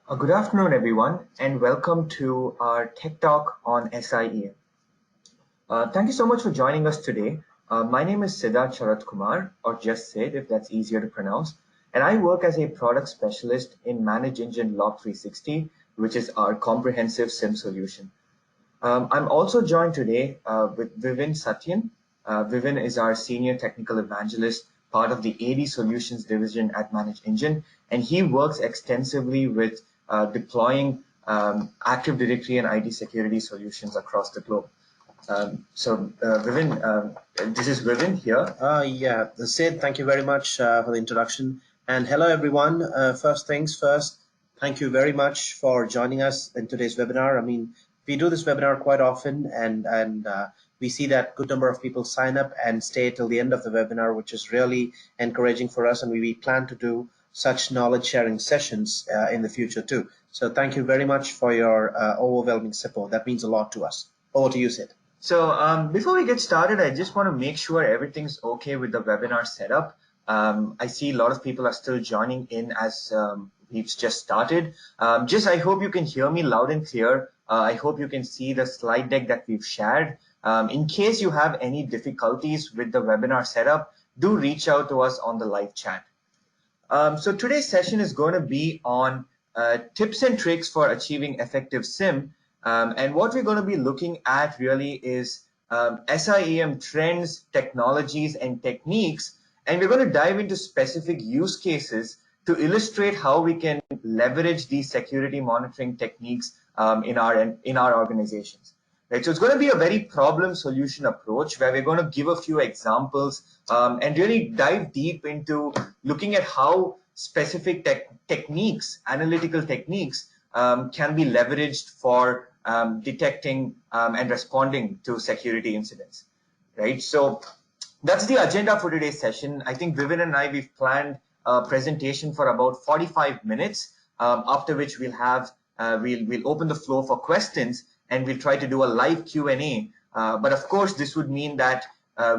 Good afternoon, everyone, and welcome to our Tech Talk on SIEM. Thank you so much for joining us today. My name is Siddharth Sharat Kumar, or just Sid, if that's easier to pronounce, and I work as a product specialist in Manage Engine Log 360, which is our comprehensive SIM solution. I'm also joined today with Vivin Satyan. Vivin is our senior technical evangelist, part of the AD Solutions division at Manage Engine, and he works extensively with deploying Active Directory and IT security solutions across the globe. Vivin, this is Vivin here. Yeah, Sid, thank you very much for the introduction. And hello, everyone. First things first, thank you very much for joining us in today's webinar. I mean, we do this webinar quite often, and we see that good number of people sign up and stay till the end of the webinar, which is really encouraging for us. And we plan to do such knowledge sharing sessions in the future too. So thank you very much for your overwhelming support. That means a lot to us. Over to you, Sid. Before we get started, I just want to make sure everything's okay with the webinar setup. I see a lot of people are still joining in as we've just started. I hope you can hear me loud and clear. I hope you can see the slide deck that we've shared. In case you have any difficulties with the webinar setup, do reach out to us on the live chat. So today's session is going to be on tips and tricks for achieving effective SIM. And what we're going to be looking at really is SIEM trends, technologies, and techniques. And we're going to dive into specific use cases to illustrate how we can leverage these security monitoring techniques in our organizations. Right, so it's going to be a very problem solution approach where we're going to give a few examples and really dive deep into looking at how specific techniques, analytical techniques, can be leveraged for detecting and responding to security incidents. Right, so that's the agenda for today's session. I think Vivin and I, we've planned a presentation for about 45 minutes, after which we'll open the floor for questions, and we'll try to do a live Q&A. But of course, this would mean that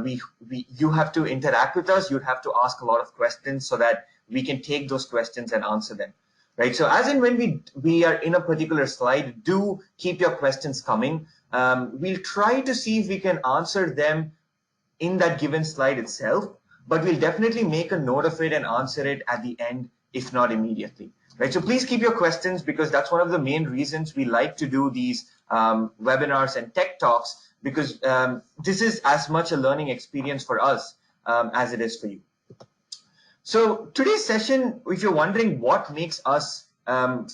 you have to interact with us. You'd have to ask a lot of questions so that we can take those questions and answer them. Right. So as in when we are in a particular slide, do keep your questions coming. We'll try to see if we can answer them in that given slide itself, but we'll definitely make a note of it and answer it at the end, if not immediately. Right. So please keep your questions, because that's one of the main reasons we like to do these webinars and tech talks, because this is as much a learning experience for us as it is for you. So today's session, if you're wondering what makes us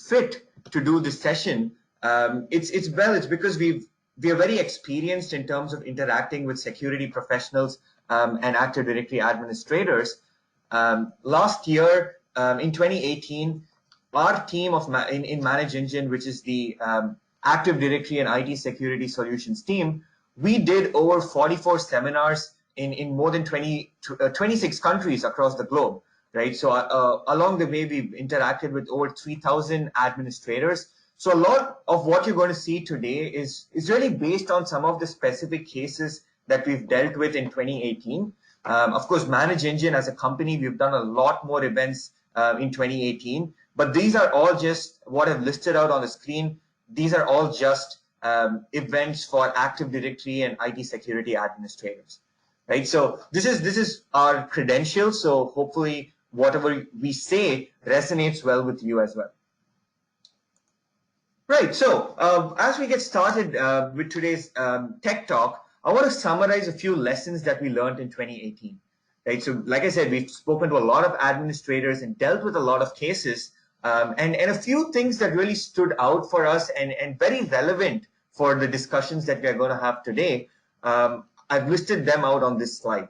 fit to do this session, it's because we are very experienced in terms of interacting with security professionals and Active Directory administrators. Last year, in 2018, our team in Manage Engine, which is the Active Directory and IT security solutions team, we did over 44 seminars in more than 26 countries across the globe, right? So along the way, we've interacted with over 3,000 administrators. So a lot of what you're going to see today is really based on some of the specific cases that we've dealt with in 2018. Of course, Manage Engine as a company, we've done a lot more events in 2018, but these are all just what I've listed out on the screen. These are all just events for Active Directory and IT security administrators. Right, so this is our credentials. So hopefully, whatever we say resonates well with you as well. Right. So as we get started with today's tech talk, I want to summarize a few lessons that we learned in 2018. Right. So like I said, we've spoken to a lot of administrators and dealt with a lot of cases, and a few things that really stood out for us and very relevant for the discussions that we are going to have today. I've listed them out on this slide.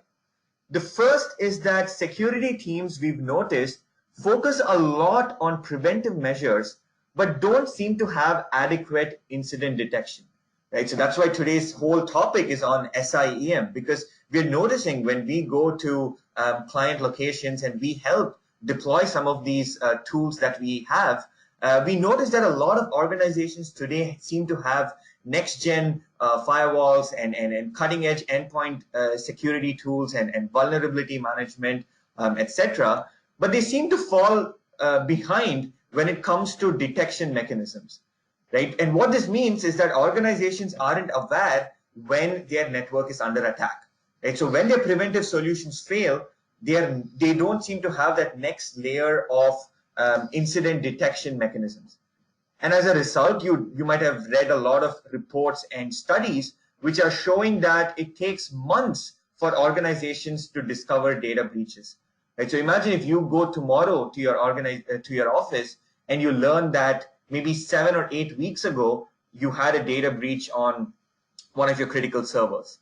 The first is that security teams, we've noticed, focus a lot on preventive measures, but don't seem to have adequate incident detection. Right? So that's why today's whole topic is on SIEM, because we're noticing when we go to client locations and we help deploy some of these tools that we have, we notice that a lot of organizations today seem to have next-gen firewalls and cutting-edge endpoint security tools and vulnerability management, etc. But they seem to fall behind when it comes to detection mechanisms, right? And what this means is that organizations aren't aware when their network is under attack, right? So when their preventive solutions fail, they don't seem to have that next layer of incident detection mechanisms. And as a result, you might have read a lot of reports and studies which are showing that it takes months for organizations to discover data breaches. Right? So imagine if you go tomorrow to your office and you learn that maybe 7 or 8 weeks ago you had a data breach on one of your critical servers.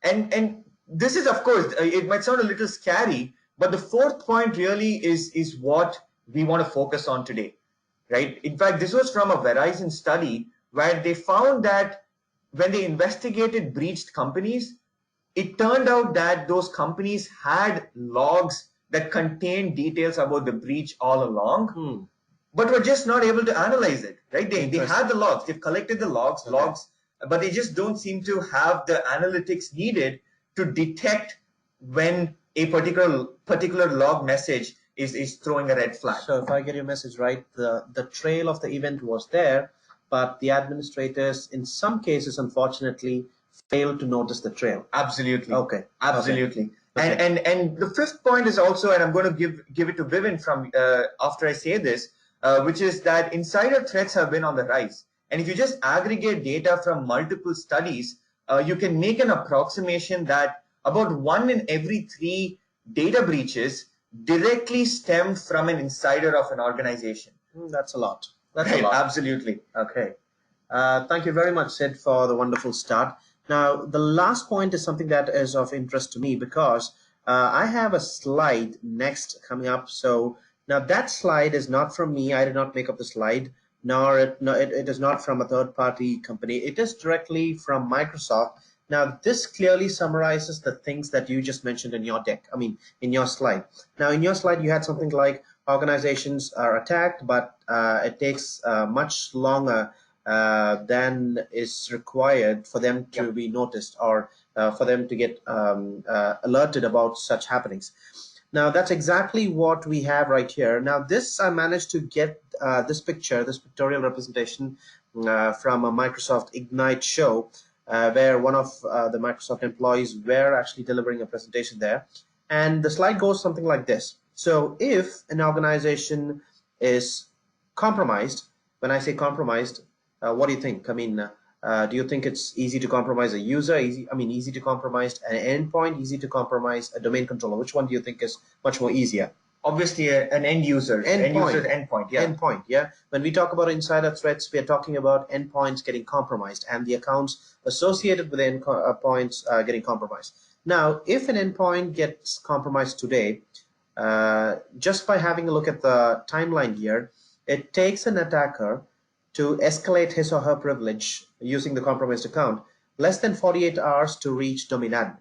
And this is, of course, it might sound a little scary, but the fourth point really is what we want to focus on today, right? In fact, this was from a Verizon study where they found that when they investigated breached companies, it turned out that those companies had logs that contained details about the breach all along, but were just not able to analyze it, right? They had the logs, they've collected the logs, but they just don't seem to have the analytics needed to detect when a particular log message is throwing a red flag. So if I get your message right, the trail of the event was there, but the administrators, in some cases, unfortunately, failed to notice the trail. Absolutely. Okay. Absolutely. Okay. And the fifth point is also, and I'm going to give it to Vivin from after I say this, which is that insider threats have been on the rise. And if you just aggregate data from multiple studies, you can make an approximation that about 1 in every 3 data breaches directly stem from an insider of an organization. That's a lot. That's right, a lot. Absolutely. Okay. Thank you very much, Sid, for the wonderful start. Now, the last point is something that is of interest to me because I have a slide next coming up. So now that slide is not from me. I did not make up the slide, nor it is not from a third-party company. It is directly from Microsoft. Now, this clearly summarizes the things that you just mentioned in your deck. I mean, in your slide. Now, in your slide, you had something like organizations are attacked, but it takes much longer than is required for them to be noticed or for them to get alerted about such happenings. Now, that's exactly what we have right here. Now, this I managed to get this picture, this pictorial representation from a Microsoft Ignite show where one of the Microsoft employees were actually delivering a presentation there. And the slide goes something like this. So if an organization is compromised, when I say compromised, what do you think? I mean, do you think it's easy to compromise a user? Easy to compromise an endpoint, easy to compromise a domain controller? Which one do you think is much more easier? Obviously, an end user. Endpoint, yeah. Endpoint, yeah. When we talk about insider threats, we are talking about endpoints getting compromised and the accounts associated with endpoints getting compromised. Now, if an endpoint gets compromised today, just by having a look at the timeline here, it takes an attacker to escalate his or her privilege using the compromised account less than 48 hours to reach domain admin.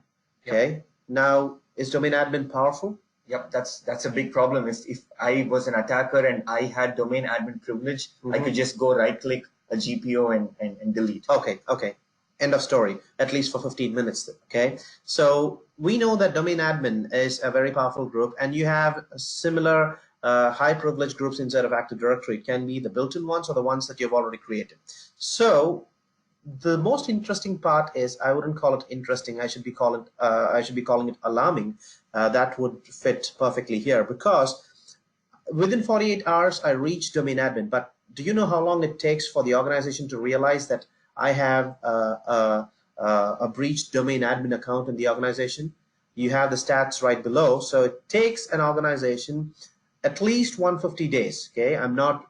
Okay. Yep. Now, is domain admin powerful? Yep, that's a big problem. If I was an attacker and I had domain admin privilege, I could just go right-click a GPO and delete. Okay. End of story, at least for 15 minutes. Okay, so we know that domain admin is a very powerful group, and you have similar high privilege groups inside of Active Directory. It can be the built-in ones or the ones that you've already created. So the most interesting part is, I wouldn't call it interesting. I should be calling it alarming. That would fit perfectly here, because within 48 hours I reach domain admin. But do you know how long it takes for the organization to realize that I have a breached domain admin account in the organization? You have the stats right below. So it takes an organization at least 150 days. Okay, I'm not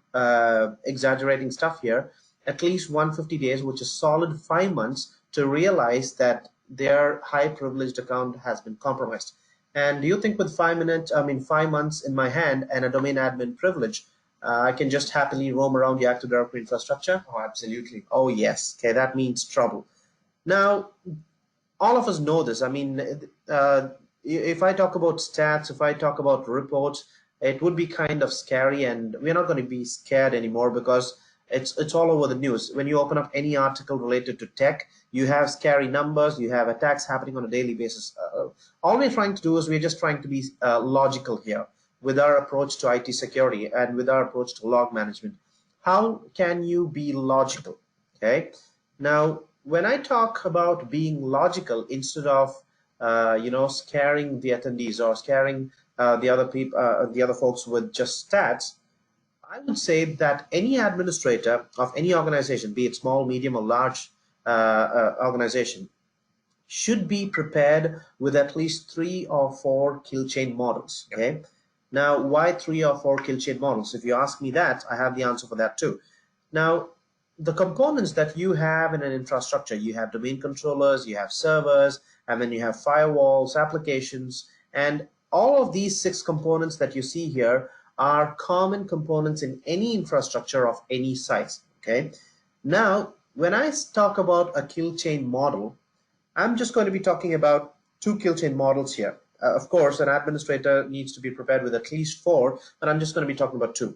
exaggerating stuff here. At least 150 days, which is solid 5 months, to realize that their high privileged account has been compromised. And do you think with 5 months in my hand and a domain admin privilege, I can just happily roam around the Active Directory infrastructure? Oh, absolutely. Oh, yes. Okay, that means trouble. Now, all of us know this. I mean, if I talk about stats, if I talk about reports, it would be kind of scary, and we're not going to be scared anymore because it's all over the news. When you open up any article related to tech, you have scary numbers, you have attacks happening on a daily basis. All we're trying to do is we're just trying to be logical here. with our approach to IT security and with our approach to log management. How can you be logical? Okay. Now, when I talk about being logical instead of scaring the attendees or scaring the other people, the other folks with just stats, I would say that any administrator of any organization, be it small, medium, or large organization, should be prepared with at least 3 or 4 kill chain models. Okay. Now, why 3 or 4 kill chain models? If you ask me that, I have the answer for that too. Now, the components that you have in an infrastructure, you have domain controllers, you have servers, and then you have firewalls, applications, and all of these 6 components that you see here are common components in any infrastructure of any size. Okay. Now, when I talk about a kill chain model, I'm just going to be talking about 2 kill chain models here. Of course, an administrator needs to be prepared with at least 4, but I'm just going to be talking about 2.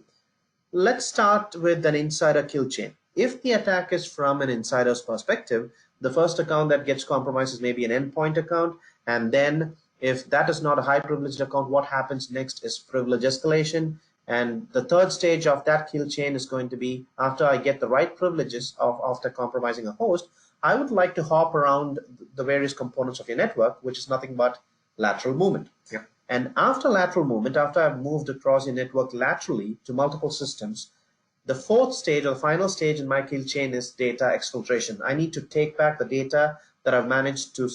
Let's start with an insider kill chain. If the attack is from an insider's perspective, the first account that gets compromised is maybe an endpoint account, and then if that is not a high privileged account, what happens next is privilege escalation. And the third stage of that kill chain is going to be, after I get the right privileges after compromising a host, I would like to hop around the various components of your network, which is nothing but lateral movement. Yeah. And after lateral movement, after I've moved across your network laterally to multiple systems, the fourth stage or the final stage in my kill chain is data exfiltration. I need to take back the data that I've managed to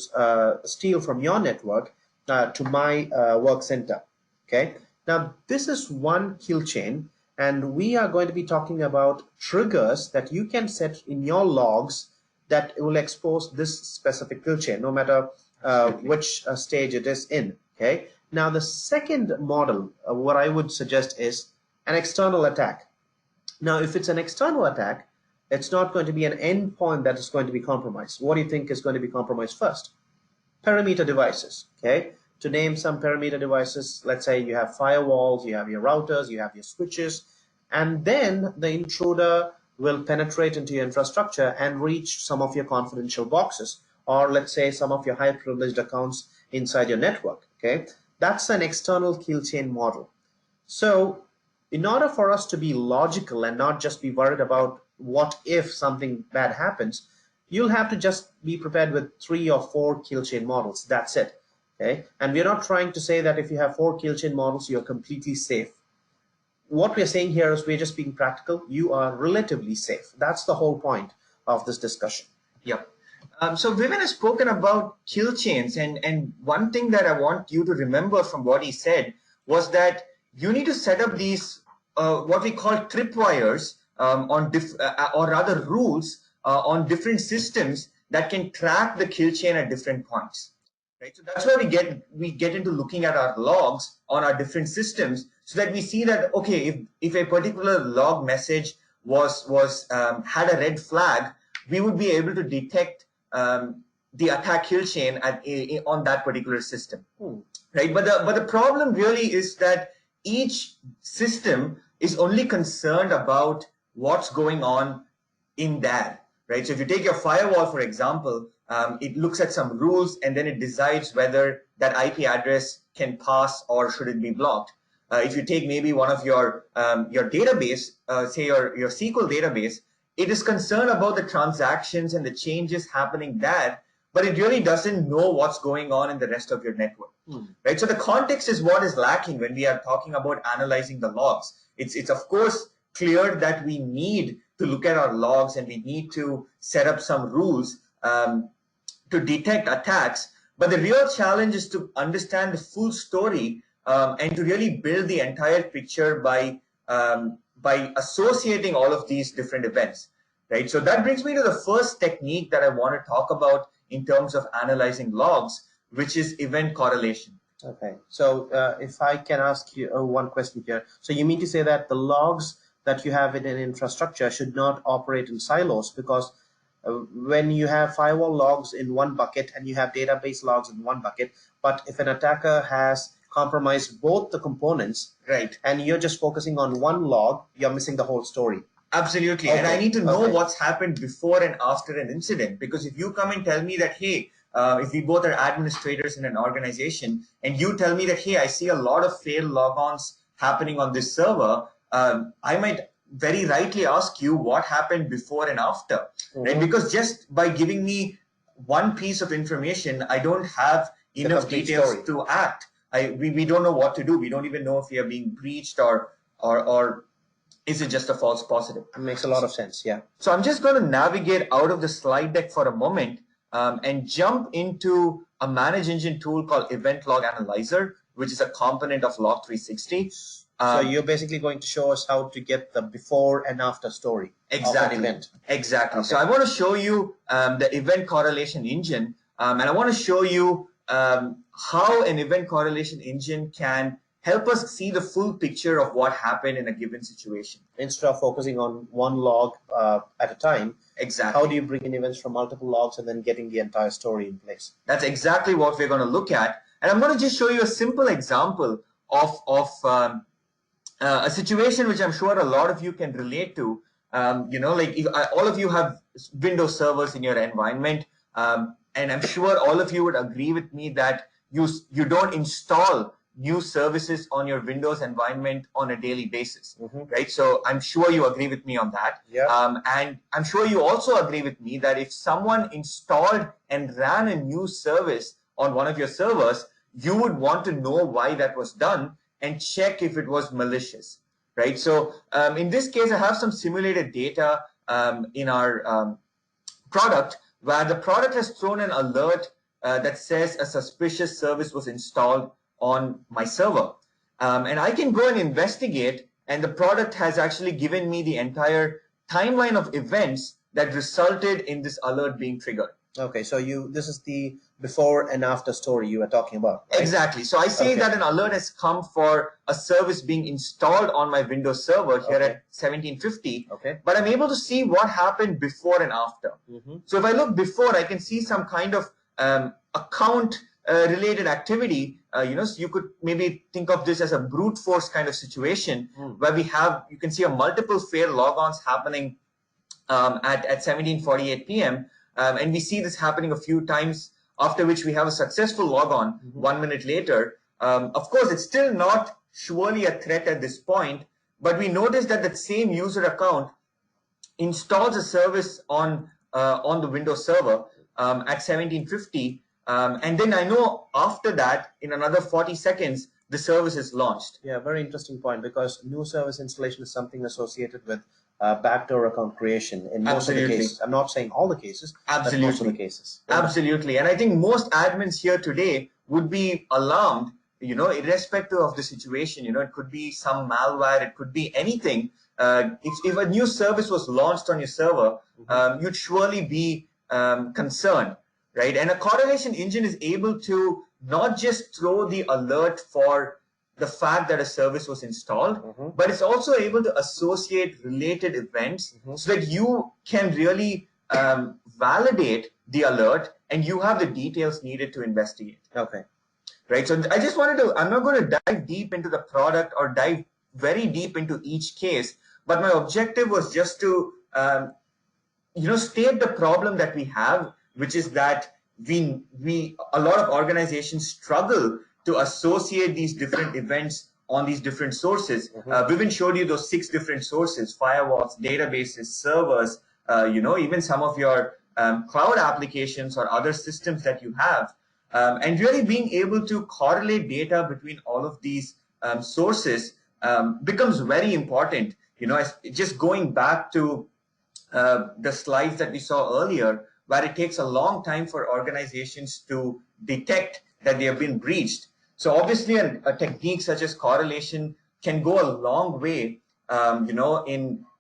steal from your network to my work center. Okay. Now, this is one kill chain, and we are going to be talking about triggers that you can set in your logs that will expose this specific kill chain, no matter which stage it is in. Okay. Now, the second model, what I would suggest is an external attack. Now, if it's an external attack, it's not going to be an endpoint that is going to be compromised. What do you think is going to be compromised first? Perimeter devices. Okay. To name some perimeter devices, let's say you have firewalls, you have your routers, you have your switches, and then the intruder will penetrate into your infrastructure and reach some of your confidential boxes, or let's say some of your high privileged accounts inside your network. Okay, that's an external kill chain model. So in order for us to be logical and not just be worried about what if something bad happens, you'll have to just be prepared with 3 or 4 kill chain models. That's it. Okay, and we're not trying to say that if you have 4 kill chain models, you're completely safe. What we're saying here is we're just being practical. You are relatively safe. That's the whole point of this discussion. Yeah. So Vivian has spoken about kill chains, and one thing that I want you to remember from what he said was that you need to set up these what we call tripwires or rather rules on different systems that can track the kill chain at different points. Right? So that's where we get into looking at our logs on our different systems, so that we see that, okay, if a particular log message had a red flag, we would be able to detect the attack kill chain on that particular system. Right? But the problem really is that each system is only concerned about what's going on in that. Right? So if you take your firewall, for example, it looks at some rules and then it decides whether that IP address can pass or should it be blocked. If you take maybe one of your database, say your SQL database, it is concerned about the transactions and the changes happening there, but it really doesn't know what's going on in the rest of your network. Right? So the context is what is lacking when we are talking about analyzing the logs. It's of course clear that we need to look at our logs and we need to set up some rules to detect attacks. But the real challenge is to understand the full story and to really build the entire picture by associating all of these different events. Right? So that brings me to the first technique that I want to talk about in terms of analyzing logs, which is event correlation. Okay. So if I can ask you one question here. So you mean to say that the logs that you have in an infrastructure should not operate in silos, because when you have firewall logs in one bucket and you have database logs in one bucket, but if an attacker has compromised both the components, right, and you're just focusing on one log, you're missing the whole story. Absolutely. Okay. And I need to know what's happened before and after an incident, because if you come and tell me that, hey, if we both are administrators in an organization and you tell me that, hey, I see a lot of failed logons happening on this server, I might very rightly ask you what happened before and after, right? Because just by giving me one piece of information, I don't have enough details to act. We don't know what to do. We don't even know if we are being breached or is it just a false positive? It makes a lot of sense, yeah. So I'm just going to navigate out of the slide deck for a moment and jump into a manage engine tool called Event Log Analyzer, which is a component of Log 360. So you're basically going to show us how to get the before and after story of an event. Exactly. Okay. So I want to show you the event correlation engine, and I want to show you how an event correlation engine can help us see the full picture of what happened in a given situation. Instead of focusing on one log at a time, exactly. How do you bring in events from multiple logs and then getting the entire story in place? That's exactly what we're going to look at. And I'm going to just show you a simple example of a situation which I'm sure a lot of you can relate to. Like if, all of you have Windows servers in your environment, and I'm sure all of you would agree with me that you don't install new services on your Windows environment on a daily basis, right? So I'm sure you agree with me on that. Yeah. And I'm sure you also agree with me that if someone installed and ran a new service on one of your servers, you would want to know why that was done and check if it was malicious, right? So in this case, I have some simulated data in our product where the product has thrown an alert that says a suspicious service was installed on my server. And I can go and investigate, and the product has actually given me the entire timeline of events that resulted in this alert being triggered. Okay, so this is the before and after story you were talking about, right? Exactly. So I see that an alert has come for a service being installed on my Windows server here at 1750. Okay. But I'm able to see what happened before and after. So if I look before, I can see some kind of account related activity. So you could maybe think of this as a brute force kind of situation where you can see a multiple failed logons happening at 17:48 p.m. And we see this happening a few times, after which we have a successful logon 1 minute later. Of course, it's still not surely a threat at this point, but we notice that the same user account installs a service on the Windows server at 1750. And then I know after that, in another 40 seconds, the service is launched. Yeah, very interesting point, because new service installation is something associated with backdoor account creation in most of the cases. I'm not saying all the cases, but most of the cases. Absolutely. And I think most admins here today would be alarmed, irrespective of the situation. It could be some malware, it could be anything. If a new service was launched on your server, you'd surely be concerned, right? And a correlation engine is able to not just throw the alert for the fact that a service was installed, but it's also able to associate related events so that you can really validate the alert and you have the details needed to investigate. Okay. Right. So I just I'm not going to dive deep into the product or dive very deep into each case, but my objective was just to, state the problem that we have, which is that a lot of organizations struggle to associate these different events on these different sources. Vivin showed you those 6 different sources: firewalls, databases, servers, even some of your cloud applications or other systems that you have. And really being able to correlate data between all of these sources becomes very important. Just going back to the slides that we saw earlier, where it takes a long time for organizations to detect that they have been breached. So obviously a technique such as correlation can go a long way,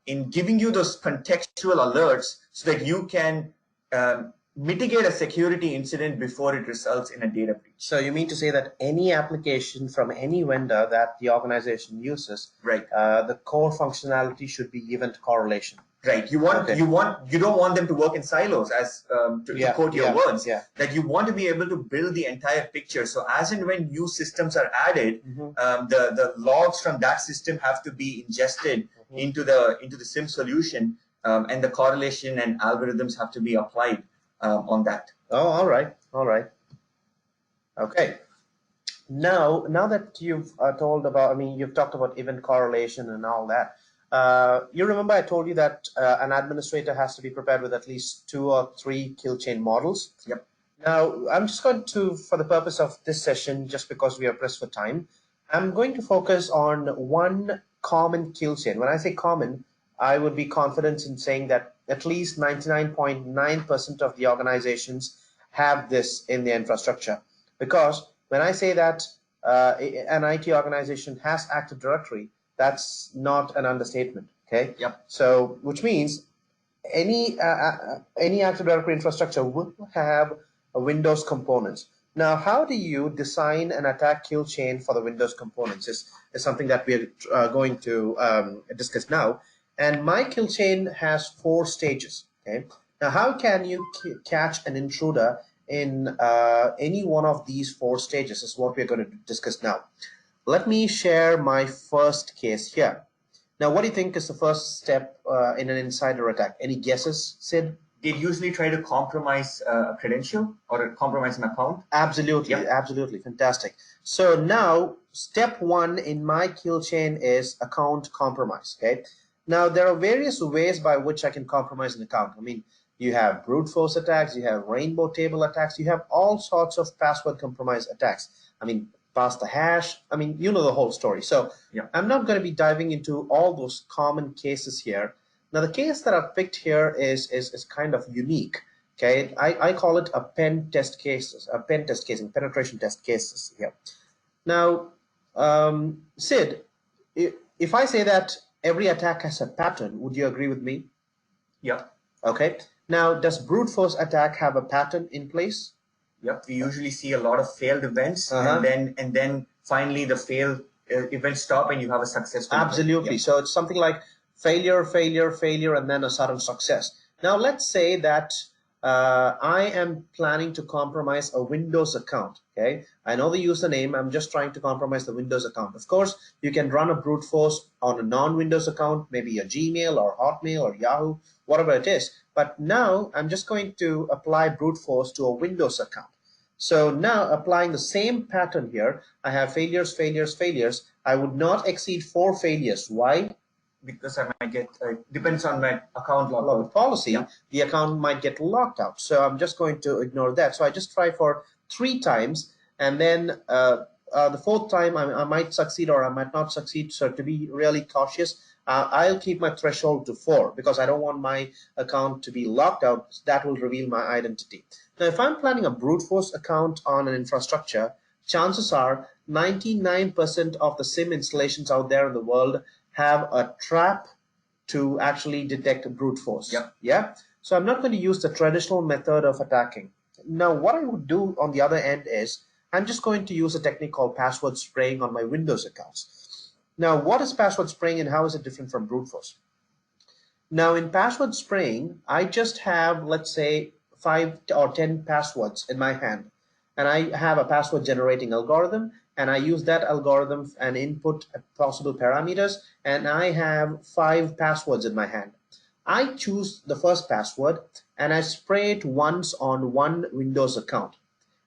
in giving you those contextual alerts so that you can mitigate a security incident before it results in a data breach. So you mean to say that any application from any vendor that the organization uses, right, the core functionality should be given to correlation. Right. You don't want them to work in silos, as to quote your words. That you want to be able to build the entire picture. So as and when new systems are added, the logs from that system have to be ingested into the SIEM solution, and the correlation and algorithms have to be applied on that. Oh, all right. Okay. Now that you've told about, I mean, you've talked about event correlation and all that. You remember I told you that an administrator has to be prepared with at least 2 or 3 kill chain models. Yep. Now, I'm just going to, for the purpose of this session, just because we are pressed for time, I'm going to focus on one common kill chain. When I say common, I would be confident in saying that at least 99.9% of the organizations have this in their infrastructure. Because when I say that an IT organization has Active Directory, that's not an understatement. Okay. Yep. So, which means any Active Directory infrastructure will have a Windows components. Now, how do you design an attack kill chain for the Windows components is something that we're going to discuss now. And my kill chain has 4 stages. Okay. Now, how can you catch an intruder in any one of these 4 stages is what we're going to discuss now. Let me share my first case here. Now, what do you think is the first step in an insider attack? Any guesses, Sid? They usually try to compromise a credential or compromise an account. Absolutely, yep. Absolutely, fantastic. So now, step 1 in my kill chain is account compromise. Okay. Now, there are various ways by which I can compromise an account. I mean, you have brute force attacks, you have rainbow table attacks, you have all sorts of password compromise attacks. I mean, pass the hash. I mean, you know the whole story. So yeah. I'm not going to be diving into all those common cases here. Now, the case that I've picked here is kind of unique. Okay, I call it a penetration test cases here. Now, Sid, if I say that every attack has a pattern, would you agree with me? Yeah. Okay. Now, does brute force attack have a pattern in place? Yep. We usually see a lot of failed events, and then finally the failed events stop, and you have a successful. Absolutely. Yep. So it's something like failure, failure, failure, and then a sudden success. Now, let's say that I am planning to compromise a Windows account. Okay, I know the username. I'm just trying to compromise the Windows account. Of course, you can run a brute force on a non-Windows account, maybe a Gmail or Hotmail or Yahoo, whatever it is. But now I'm just going to apply brute force to a Windows account. So now applying the same pattern here, I have failures, failures, failures. I would not exceed 4 failures. Why? Because I might get, depends on my account lockout policy, yeah. The account might get locked out. So I'm just going to ignore that. So I just try for 3 times, and then the 4th time I might succeed or I might not succeed. So to be really cautious, I'll keep my threshold to 4 because I don't want my account to be locked out. That will reveal my identity. Now, if I'm planning a brute force account on an infrastructure, chances are 99% of the SIEM installations out there in the world have a trap to actually detect brute force. Yep. Yeah. So I'm not going to use the traditional method of attacking. Now, what I would do on the other end is I'm just going to use a technique called password spraying on my Windows accounts. Now, what is password spraying and how is it different from brute force? Now, in password spraying, I just have, let's say, 5 or 10 passwords in my hand, and I have a password generating algorithm, and I use that algorithm and input possible parameters, and I have 5 passwords in my hand. I choose the first password and I spray it once on one Windows account.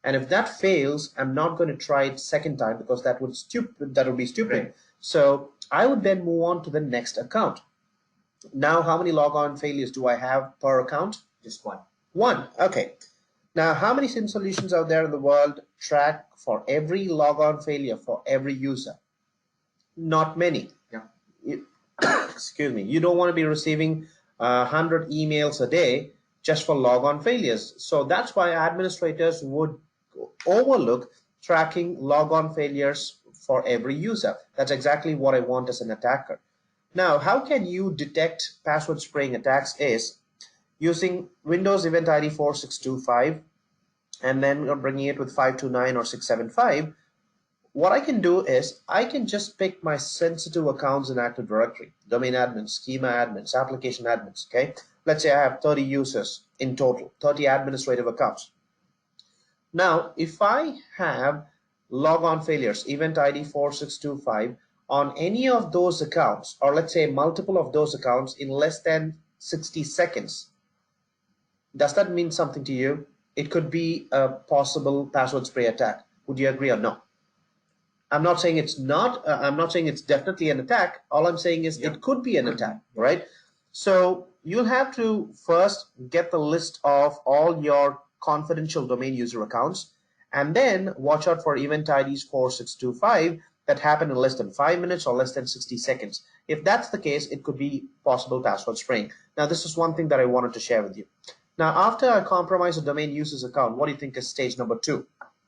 And if that fails, I'm not going to try it second time because that would be stupid. Right. So I would then move on to the next account. Now, how many logon failures do I have per account? Just 1. 1. Okay. Now, how many SIEM solutions out there in the world track for every logon failure for every user? Not many. Yeah. Excuse me. You don't want to be receiving 100 emails a day just for logon failures. So that's why administrators would overlook tracking logon failures for every user. That's exactly what I want as an attacker. Now, how can you detect password spraying attacks is using Windows Event ID 4625 and then bringing it with 529 or 675. What I can do is I can just pick my sensitive accounts in Active Directory, domain admins, schema admins, application admins. Okay, let's say I have 30 users in total, 30 administrative accounts. Now, if I have logon failures, Event ID 4625 on any of those accounts, or let's say multiple of those accounts in less than 60 seconds, does that mean something to you? It could be a possible password spray attack. Would you agree or no? I'm not saying it's not. I'm not saying it's definitely an attack. All I'm saying is it could be an attack, right? So you'll have to first get the list of all your confidential domain user accounts, and then watch out for event IDs 4625 that happen in less than 5 minutes or less than 60 seconds. If that's the case, it could be possible password spraying. Now, this is one thing that I wanted to share with you. Now, after I compromise a domain user's account, what do you think is stage number two?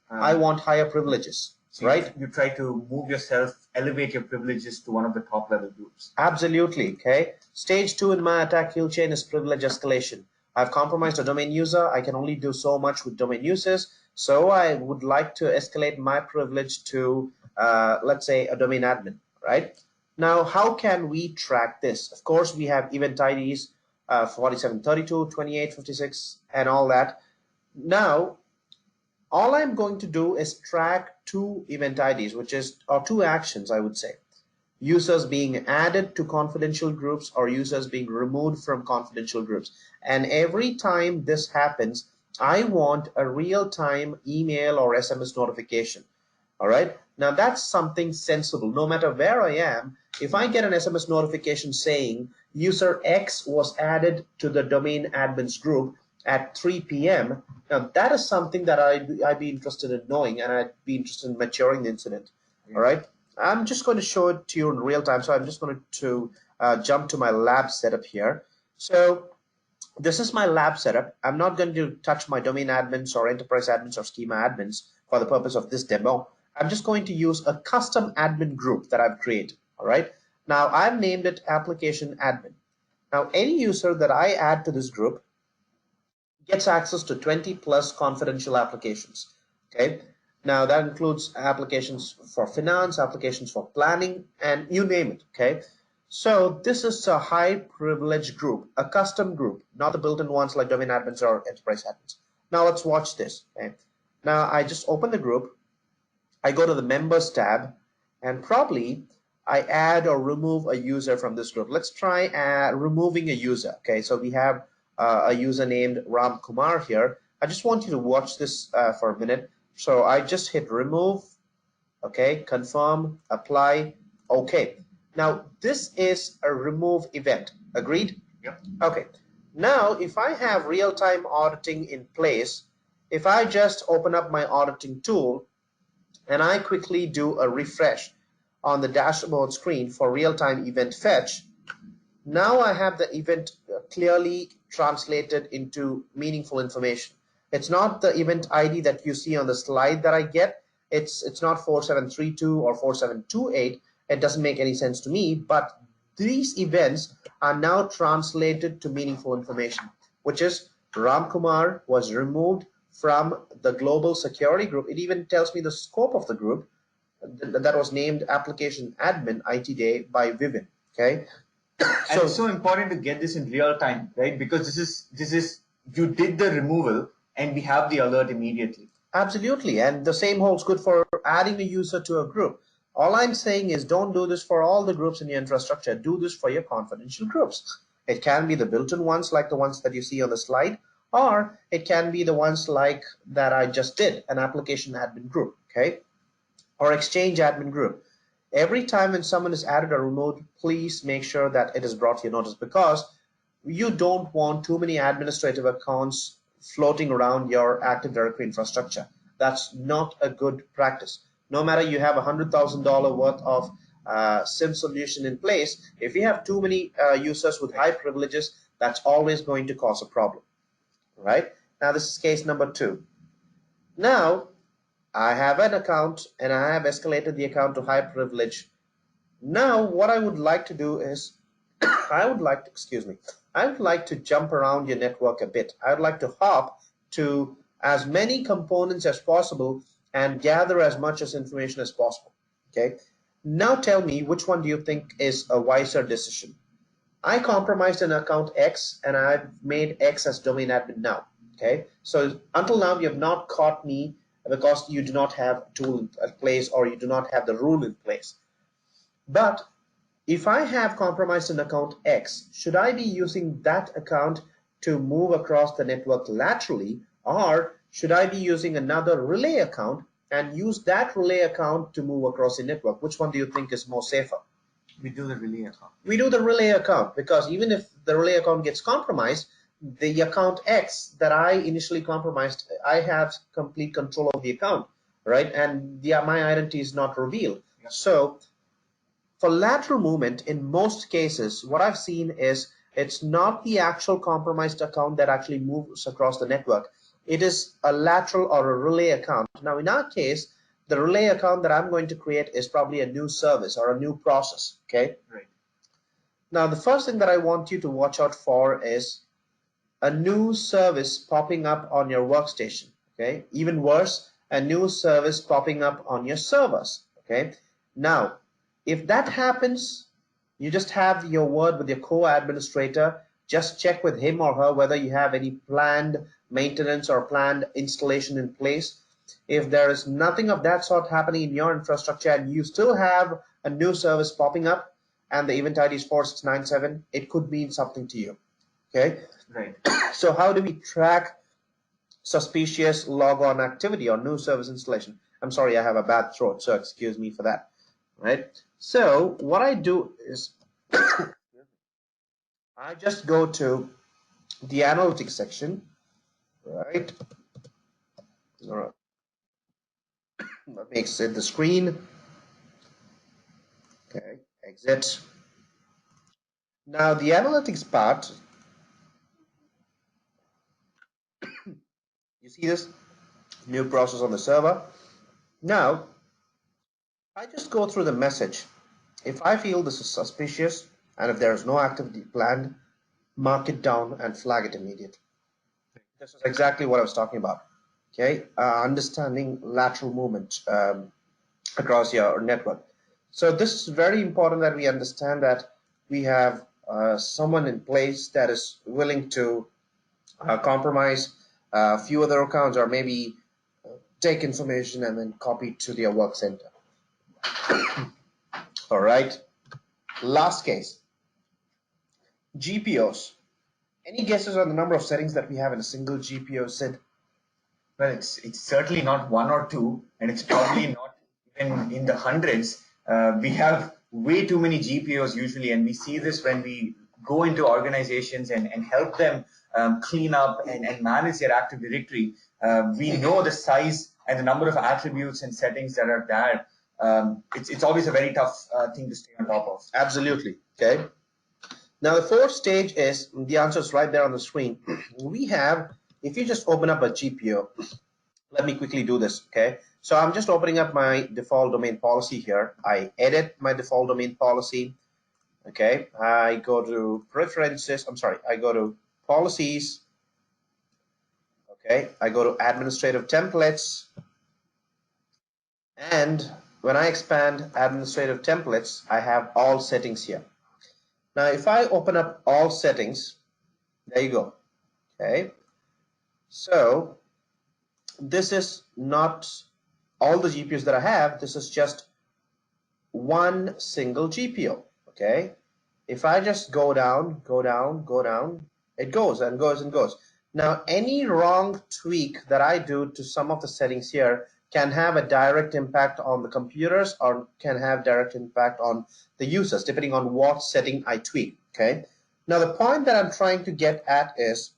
I want higher privileges. So right? You try to move yourself, elevate your privileges to one of the top level groups. Absolutely. Okay. Stage two in my attack kill chain is privilege escalation. I've compromised a domain user. I can only do so much with domain users. So I would like to escalate my privilege to, let's say, a domain admin, right? Now, how can we track this? Of course, we have event IDs, 4732, 2856, and all that. Now, all I'm going to do is track two event IDs, or two actions, I would say. Users being added to confidential groups or users being removed from confidential groups. And every time this happens, I want a real-time email or SMS notification. All right. Now that's something sensible. No matter where I am, if I get an SMS notification saying user X was added to the domain admins group at 3 p.m., now that is something that I'd be interested in knowing, and I'd be interested in maturing the incident. All right. I'm just going to show it to you in real time. So I'm just going to jump to my lab setup here. So this is my lab setup. I'm not going to touch my domain admins or enterprise admins or schema admins for the purpose of this demo. I'm just going to use a custom admin group that I've created. All right. Now I've named it application admin. Now any user that I add to this group gets access to 20 plus confidential applications. Okay. Now that includes applications for finance, applications for planning, and you name it. Okay. So this is a high privilege group, a custom group, not the built-in ones like domain admins or enterprise admins. Now let's watch this. Okay. Now I just open the group. I go to the members tab, and probably I add or remove a user from this group. Let's try removing a user. Okay, so we have a user named Ram Kumar here. I just want you to watch this for a minute. So I just hit remove, okay, confirm, apply, okay. Now this is a remove event, agreed? Yep. Okay, now if I have real-time auditing in place, if I just open up my auditing tool and I quickly do a refresh on the dashboard screen for real-time event fetch, now I have the event clearly translated into meaningful information. It's not the event ID that you see on the slide that I get. It's not 4732 or 4728. It doesn't make any sense to me, but these events are now translated to meaningful information, which is Ram Kumar was removed from the global security group. It even tells me the scope of the group that was named application admin IT day by Vivin. Okay. And it's so important to get this in real time, right? Because this is you did the removal and we have the alert immediately. Absolutely. And the same holds good for adding a user to a group. All I'm saying is don't do this for all the groups in your infrastructure. Do this for your confidential groups. It can be the built-in ones like the ones that you see on the slide, or it can be the ones like that I just did, an application admin group, okay? Or exchange admin group. Every time when someone is added or removed, please make sure that it is brought to your notice, because you don't want too many administrative accounts floating around your Active Directory infrastructure. That's not a good practice. No matter you have $100,000 worth of SIEM solution in place, if you have too many users with high privileges, that's always going to cause a problem, right? Now this is case number 2. Now I have an account and I have escalated the account to high privilege. Now what I would like to do is I would like to jump around your network a bit. I would like to hop to as many components as possible and gather as much as information as possible. Okay. Now tell me, which one do you think is a wiser decision? I compromised an account X and I've made X as domain admin now. Okay. So until now you have not caught me because you do not have a tool in place or you do not have the rule in place. But if I have compromised an account X, should I be using that account to move across the network laterally, or should I be using another relay account and use that relay account to move across the network. Which one do you think is more safer? We do the relay account. We do the relay account, because even if the relay account gets compromised, the account X that I initially compromised, I have complete control of the account, right? And my identity is not revealed. Yep. So for lateral movement, in most cases, what I've seen is it's not the actual compromised account that actually moves across the network. It is a lateral or a relay account. Now, in our case, the relay account that I'm going to create is probably a new service or a new process, okay? Right. Now, the first thing that I want you to watch out for is a new service popping up on your workstation, okay? Even worse, a new service popping up on your servers, okay? Now, if that happens, you just have your word with your co-administrator. Just check with him or her whether you have any planned maintenance or planned installation in place. If there is nothing of that sort happening in your infrastructure and you still have a new service popping up and the event ID is 4697, it could mean something to you, okay? Right. So how do we track suspicious logon activity or new service installation? I'm sorry, I have a bad throat, so excuse me for that, right? So what I do is I just go to the analytics section, right? All right. Let me exit the screen. Okay, exit. Now the analytics part, you see this new process on the server. Now I just go through the message. If I feel this is suspicious and if there is no activity planned, mark it down and flag it immediately. This is exactly what I was talking about. Okay, understanding lateral movement across your network. So this is very important that we understand that we have someone in place that is willing to compromise a few other accounts or maybe take information and then copy it to their work center. All right. Last case, GPOs. Any guesses on the number of settings that we have in a single GPO, Sid? Well, it's certainly not one or two, and it's probably not even in the hundreds. We have way too many GPOs usually, and we see this when we go into organizations and help them clean up and manage their Active Directory. We know the size and the number of attributes and settings that are there. It's always a very tough thing to stay on top of. Absolutely. Okay. Now the fourth stage is, the answer is right there on the screen. We have, if you just open up a GPO, let me quickly do this, okay? So I'm just opening up my default domain policy here. I edit my default domain policy, okay? I go to preferences, I go to policies, okay? I go to administrative templates, and when I expand administrative templates, I have all settings here. Now, if I open up all settings, there you go, okay? So this is not all the GPUs that I have. This is just one single GPU, okay? If I just go down, it goes and goes and goes. Now, any wrong tweak that I do to some of the settings here can have a direct impact on the computers or can have direct impact on the users, depending on what setting I tweak, okay? Now, the point that I'm trying to get at is,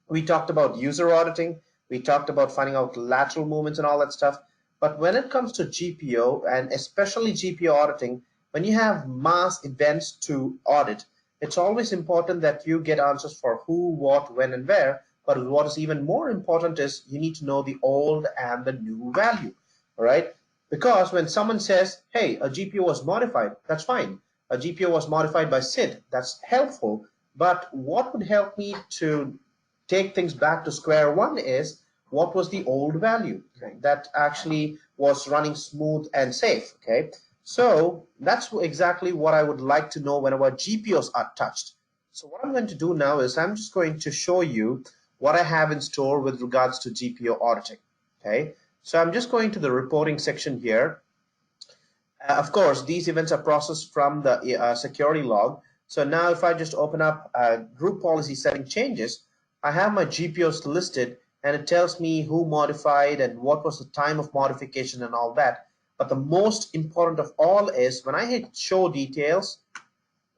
we talked about user auditing, we talked about finding out lateral movements and all that stuff, but when it comes to GPO, and especially GPO auditing, when you have mass events to audit, it's always important that you get answers for who, what, when, and where. But what is even more important is you need to know the old and the new value, all right? Because when someone says, hey, a GPO was modified, that's fine. A GPO was modified by SID, that's helpful. But what would help me to take things back to square one is, what was the old value that actually was running smooth and safe, okay? So that's exactly what I would like to know whenever GPOs are touched. So what I'm going to do now is I'm just going to show you what I have in store with regards to GPO auditing, okay? So I'm just going to the reporting section here. Of course, these events are processed from the security log. So now if I just open up group policy setting changes, I have my GPOs listed and it tells me who modified and what was the time of modification and all that. But the most important of all is when I hit show details,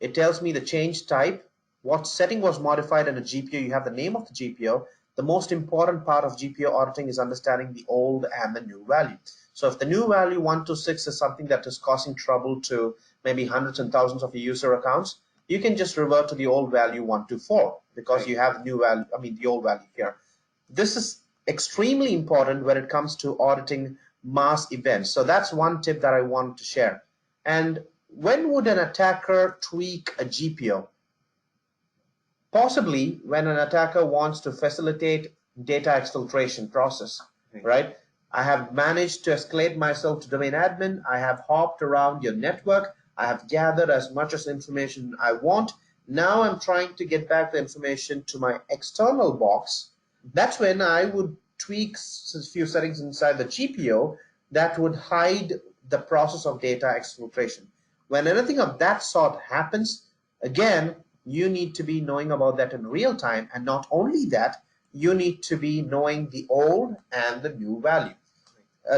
it tells me the change type, what setting was modified in a GPO. You have the name of the GPO. The most important part of GPO auditing is understanding the old and the new value. So if the new value 126 is something that is causing trouble to maybe hundreds and thousands of user accounts, you can just revert to the old value 124 because you have the new value, the old value here. This is extremely important when it comes to auditing mass events. So that's one tip that I wanted to share. And when would an attacker tweak a GPO? Possibly when an attacker wants to facilitate data exfiltration process, right? I have managed to escalate myself to domain admin. I have hopped around your network. I have gathered as much as information I want. Now I'm trying to get back the information to my external box. That's when I would tweak a few settings inside the GPO that would hide the process of data exfiltration. When anything of that sort happens, again, you need to be knowing about that in real time. And not only that, you need to be knowing the old and the new value.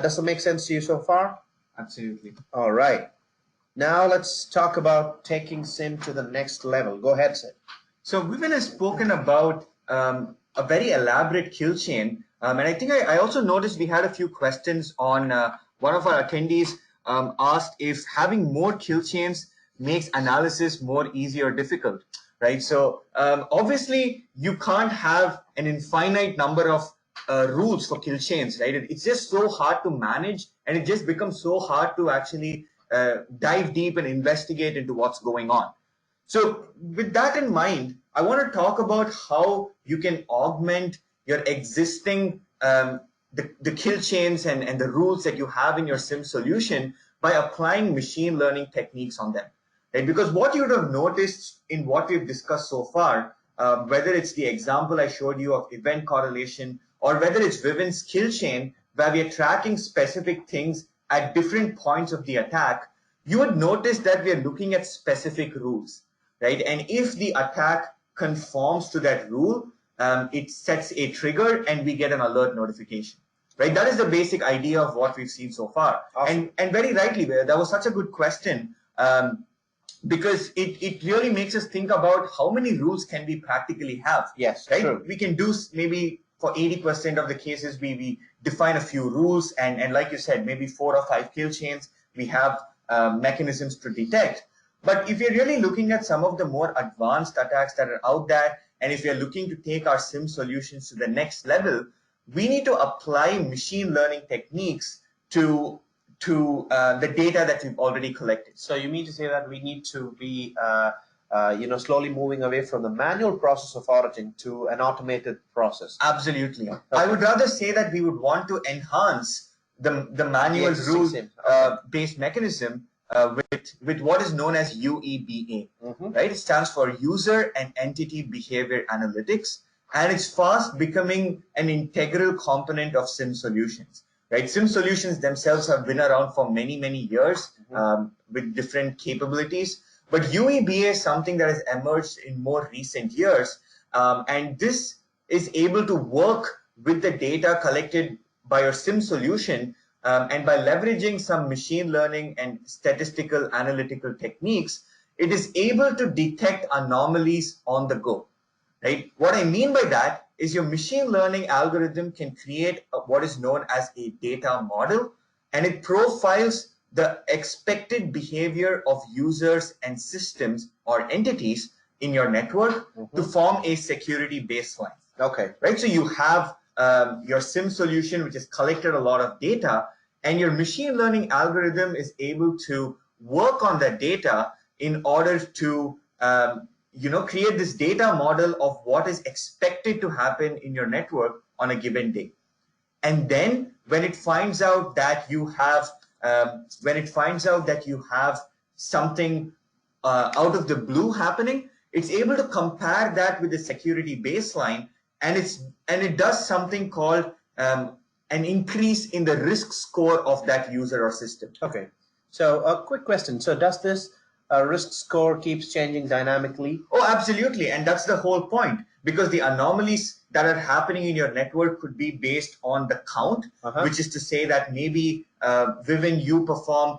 Does that make sense to you so far? Absolutely. All right. Now let's talk about taking SIEM to the next level. Go ahead, Sid. So Vivin has spoken about a very elaborate kill chain. And I think I also noticed we had a few questions on one of our attendees asked if having more kill chains makes analysis more easy or difficult, right? So obviously you can't have an infinite number of rules for kill chains, right? It's just so hard to manage, and it just becomes so hard to actually dive deep and investigate into what's going on. So with that in mind, I want to talk about how you can augment your existing the kill chains and the rules that you have in your SIEM solution by applying machine learning techniques on them. Right? Because what you would have noticed in what we've discussed so far, whether it's the example I showed you of event correlation, or whether it's Vivin's kill chain, where we are tracking specific things at different points of the attack, you would notice that we are looking at specific rules, right? And if the attack conforms to that rule, it sets a trigger and we get an alert notification, right? That is the basic idea of what we've seen so far. Awesome. And very rightly, that was such a good question. Because it really makes us think about how many rules can we practically have. Yes, right? True. We can do maybe for 80% of the cases, we define a few rules, and like you said, maybe 4 or 5 kill chains, we have mechanisms to detect. But if you're really looking at some of the more advanced attacks that are out there, and if you're looking to take our SIEM solutions to the next level, we need to apply machine learning techniques to the data that we've already collected. So you mean to say that we need to be slowly moving away from the manual process of auditing to an automated process? Absolutely. Okay. I would rather say that we would want to enhance the manual rule-based mechanism with what is known as UEBA, right? It stands for User and Entity Behavior Analytics, and it's fast becoming an integral component of SIEM solutions. Right, SIEM solutions themselves have been around for many, many years with different capabilities. But UEBA is something that has emerged in more recent years. And this is able to work with the data collected by your SIEM solution. And by leveraging some machine learning and statistical analytical techniques, it is able to detect anomalies on the go. Right? What I mean by that is your machine learning algorithm can create what is known as a data model, and it profiles the expected behavior of users and systems or entities in your network to form a security baseline. Okay. Right? So you have your SIEM solution, which has collected a lot of data, and your machine learning algorithm is able to work on that data in order to create this data model of what is expected to happen in your network on a given day. And then when it finds out that you have something out of the blue happening, it's able to compare that with the security baseline, and it does something called an increase in the risk score of that user or system. Okay. So a quick question. So does this risk score keeps changing dynamically? Oh, absolutely. And that's the whole point. because the anomalies that are happening in your network could be based on the count, which is to say that maybe Vivin, you perform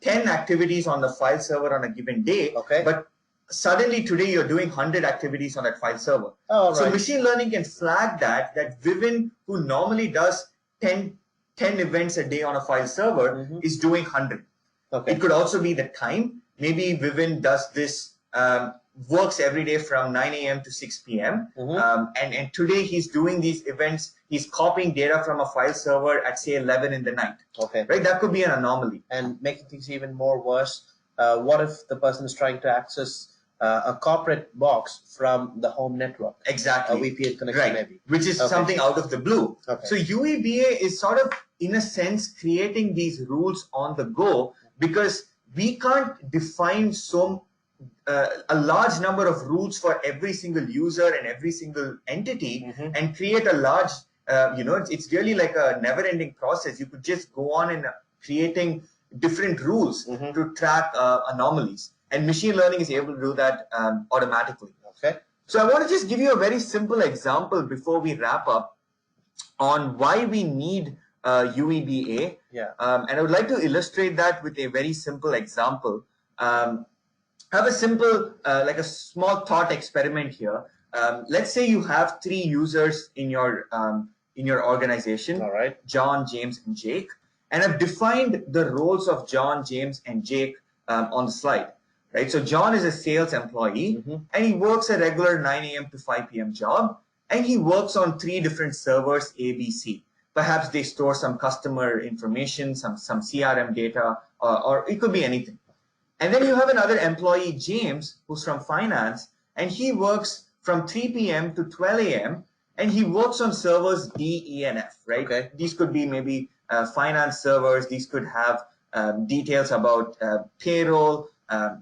10 activities on the file server on a given day, but suddenly today you're doing 100 activities on that file server. So machine learning can flag that Vivin, who normally does 10 events a day on a file server, is doing 100. It could also be the time. Maybe Vivin does this, works every day from 9 a.m. to 6 p.m. And today he's doing these events. He's copying data from a file server at say 11 in the night. Right? That could be an anomaly. And making things even more worse, what if the person is trying to access a corporate box from the home network? Exactly. A VPN connection, maybe. Which is something out of the blue. So UEBA is sort of, in a sense, creating these rules on the go, because we can't define a large number of rules for every single user and every single entity and create a large, it's really like a never-ending process. You could just go on and creating different rules to track anomalies. And machine learning is able to do that automatically. So I want to just give you a very simple example before we wrap up on why we need UEBA. And I would like to illustrate that with a very simple example. Have a simple, like a small thought experiment here. Let's say you have 3 users in your organization, John, James, and Jake, and I've defined the roles of John, James, and Jake on the slide. Right? So John is a sales employee, and he works a regular 9 a.m. to 5 p.m. job, and he works on 3 different servers, A, B, C. Perhaps they store some customer information, some CRM data, or it could be anything. And then you have another employee, James, who's from finance, and he works from 3 p.m. to 12 a.m., and he works on servers D, E, and F, right? These could be maybe finance servers. These could have details about payroll,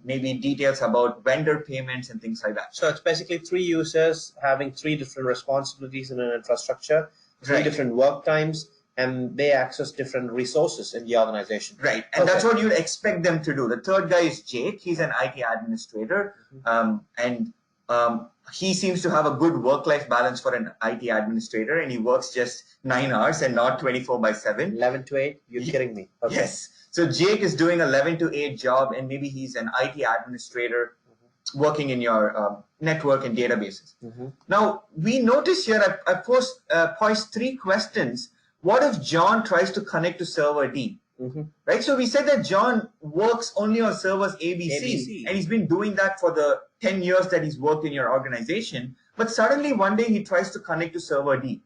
maybe details about vendor payments and things like that. So it's basically 3 users having 3 different responsibilities in an infrastructure, 3 different work times, and they access different resources in the organization. Right. And that's what you'd expect them to do. The third guy is Jake. He's an IT administrator. And he seems to have a good work-life balance for an IT administrator, and he works just 9 hours and not 24/7. 11 to 8? You're kidding me. Yes. So Jake is doing 11 to 8 job, and maybe he's an IT administrator working in your network and databases. Now, we notice here, I posed 3 questions. What if John tries to connect to server D? Right? So we said that John works only on servers ABC, and he's been doing that for the 10 years that he's worked in your organization. But suddenly one day he tries to connect to server D,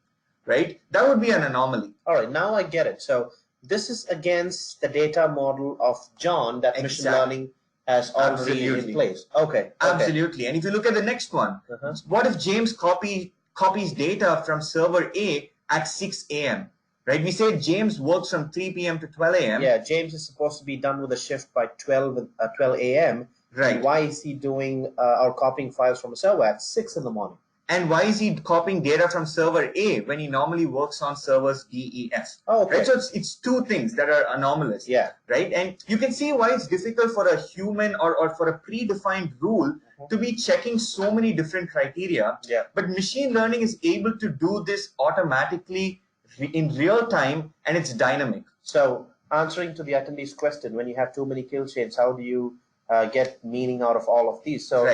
right? That would be an anomaly. All right, now I get it. So this is against the data model of John that machine learning has already in place. Absolutely. And if you look at the next one, what if James copies data from server A at 6 a.m.? Right? We say James works from 3 p.m. to 12 a.m. Yeah, James is supposed to be done with a shift by 12 a.m. Right. And why is he doing or copying files from a server at 6 in the morning? And why is he copying data from server A when he normally works on servers D, E, F? Right? So it's 2 things that are anomalous. Right? And you can see why it's difficult for a human or for a predefined rule to be checking so many different criteria. But machine learning is able to do this automatically in real time, and it's dynamic. So answering to the attendee's question, when you have too many kill chains, how do you get meaning out of all of these? So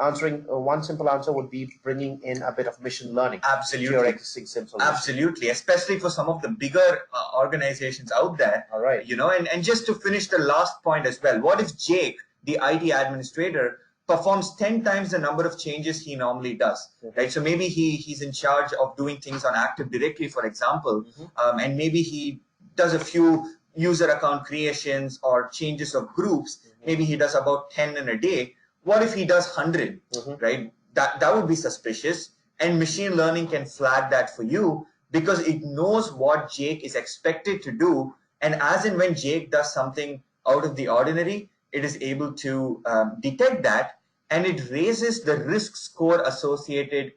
answering one simple answer would be bringing in a bit of machine learning. Absolutely. To your existing SIEM solution. Absolutely, especially for some of the bigger organizations out there. You know, and just to finish the last point as well, what if Jake, the IT administrator, performs 10 times the number of changes he normally does, right? So maybe he's in charge of doing things on Active Directory, for example, and maybe he does a few user account creations or changes of groups. Maybe he does about 10 in a day. What if he does 100, right? That would be suspicious, and machine learning can flag that for you because it knows what Jake is expected to do, and as and when Jake does something out of the ordinary, it is able to detect that, and it raises the risk score associated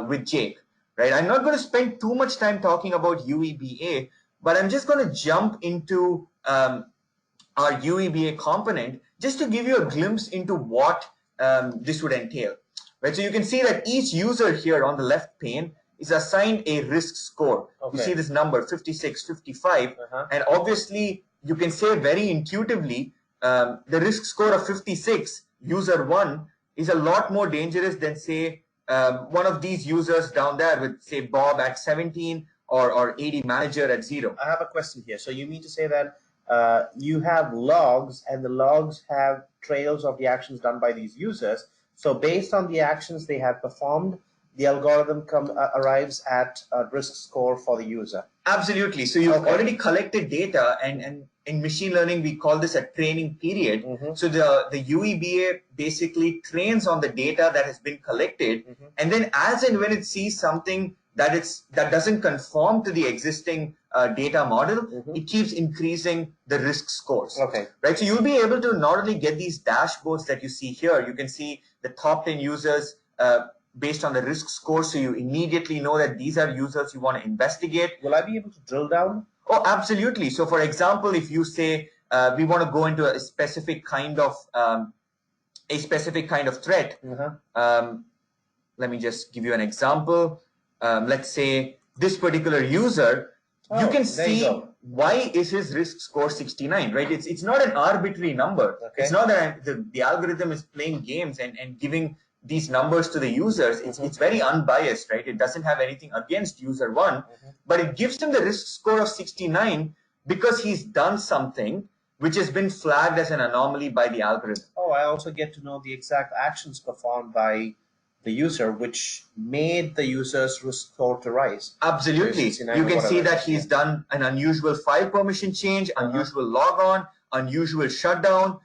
with Jake, right? I'm not going to spend too much time talking about UEBA, but I'm just going to jump into our UEBA component just to give you a glimpse into what this would entail. right? So you can see that each user here on the left pane is assigned a risk score. Okay. You see this number 56, 55, and obviously you can say very intuitively the risk score of 56, user 1, is a lot more dangerous than say one of these users down there with say Bob at 17 or 80 manager at 0. I have a question here. So you mean to say that you have logs, and the logs have trails of the actions done by these users. So based on the actions they have performed, the algorithm arrives at a risk score for the user. Absolutely. So you've already collected data, and in machine learning, we call this a training period. So the UEBA basically trains on the data that has been collected, and then as and when it sees something that doesn't conform to the existing data model, it keeps increasing the risk scores. Okay. Right. So you'll be able to not only get these dashboards that you see here, you can see the top 10 users based on the risk score, so you immediately know that these are users you want to investigate. Will I be able to drill down? Oh, absolutely. So for example, if you say we want to go into a specific kind of threat, let me just give you an example. Let's say this particular user, you can see why is his risk score 69, right? It's not an arbitrary number. It's not that the algorithm is playing games and giving these numbers to the users. It's very unbiased, right? It doesn't have anything against user 1, but it gives him the risk score of 69 because he's done something which has been flagged as an anomaly by the algorithm. Oh, I also get to know the exact actions performed by the user, which made the user's risk score to rise. Absolutely. You can see that he's done an unusual file permission change, unusual logon, unusual shutdown,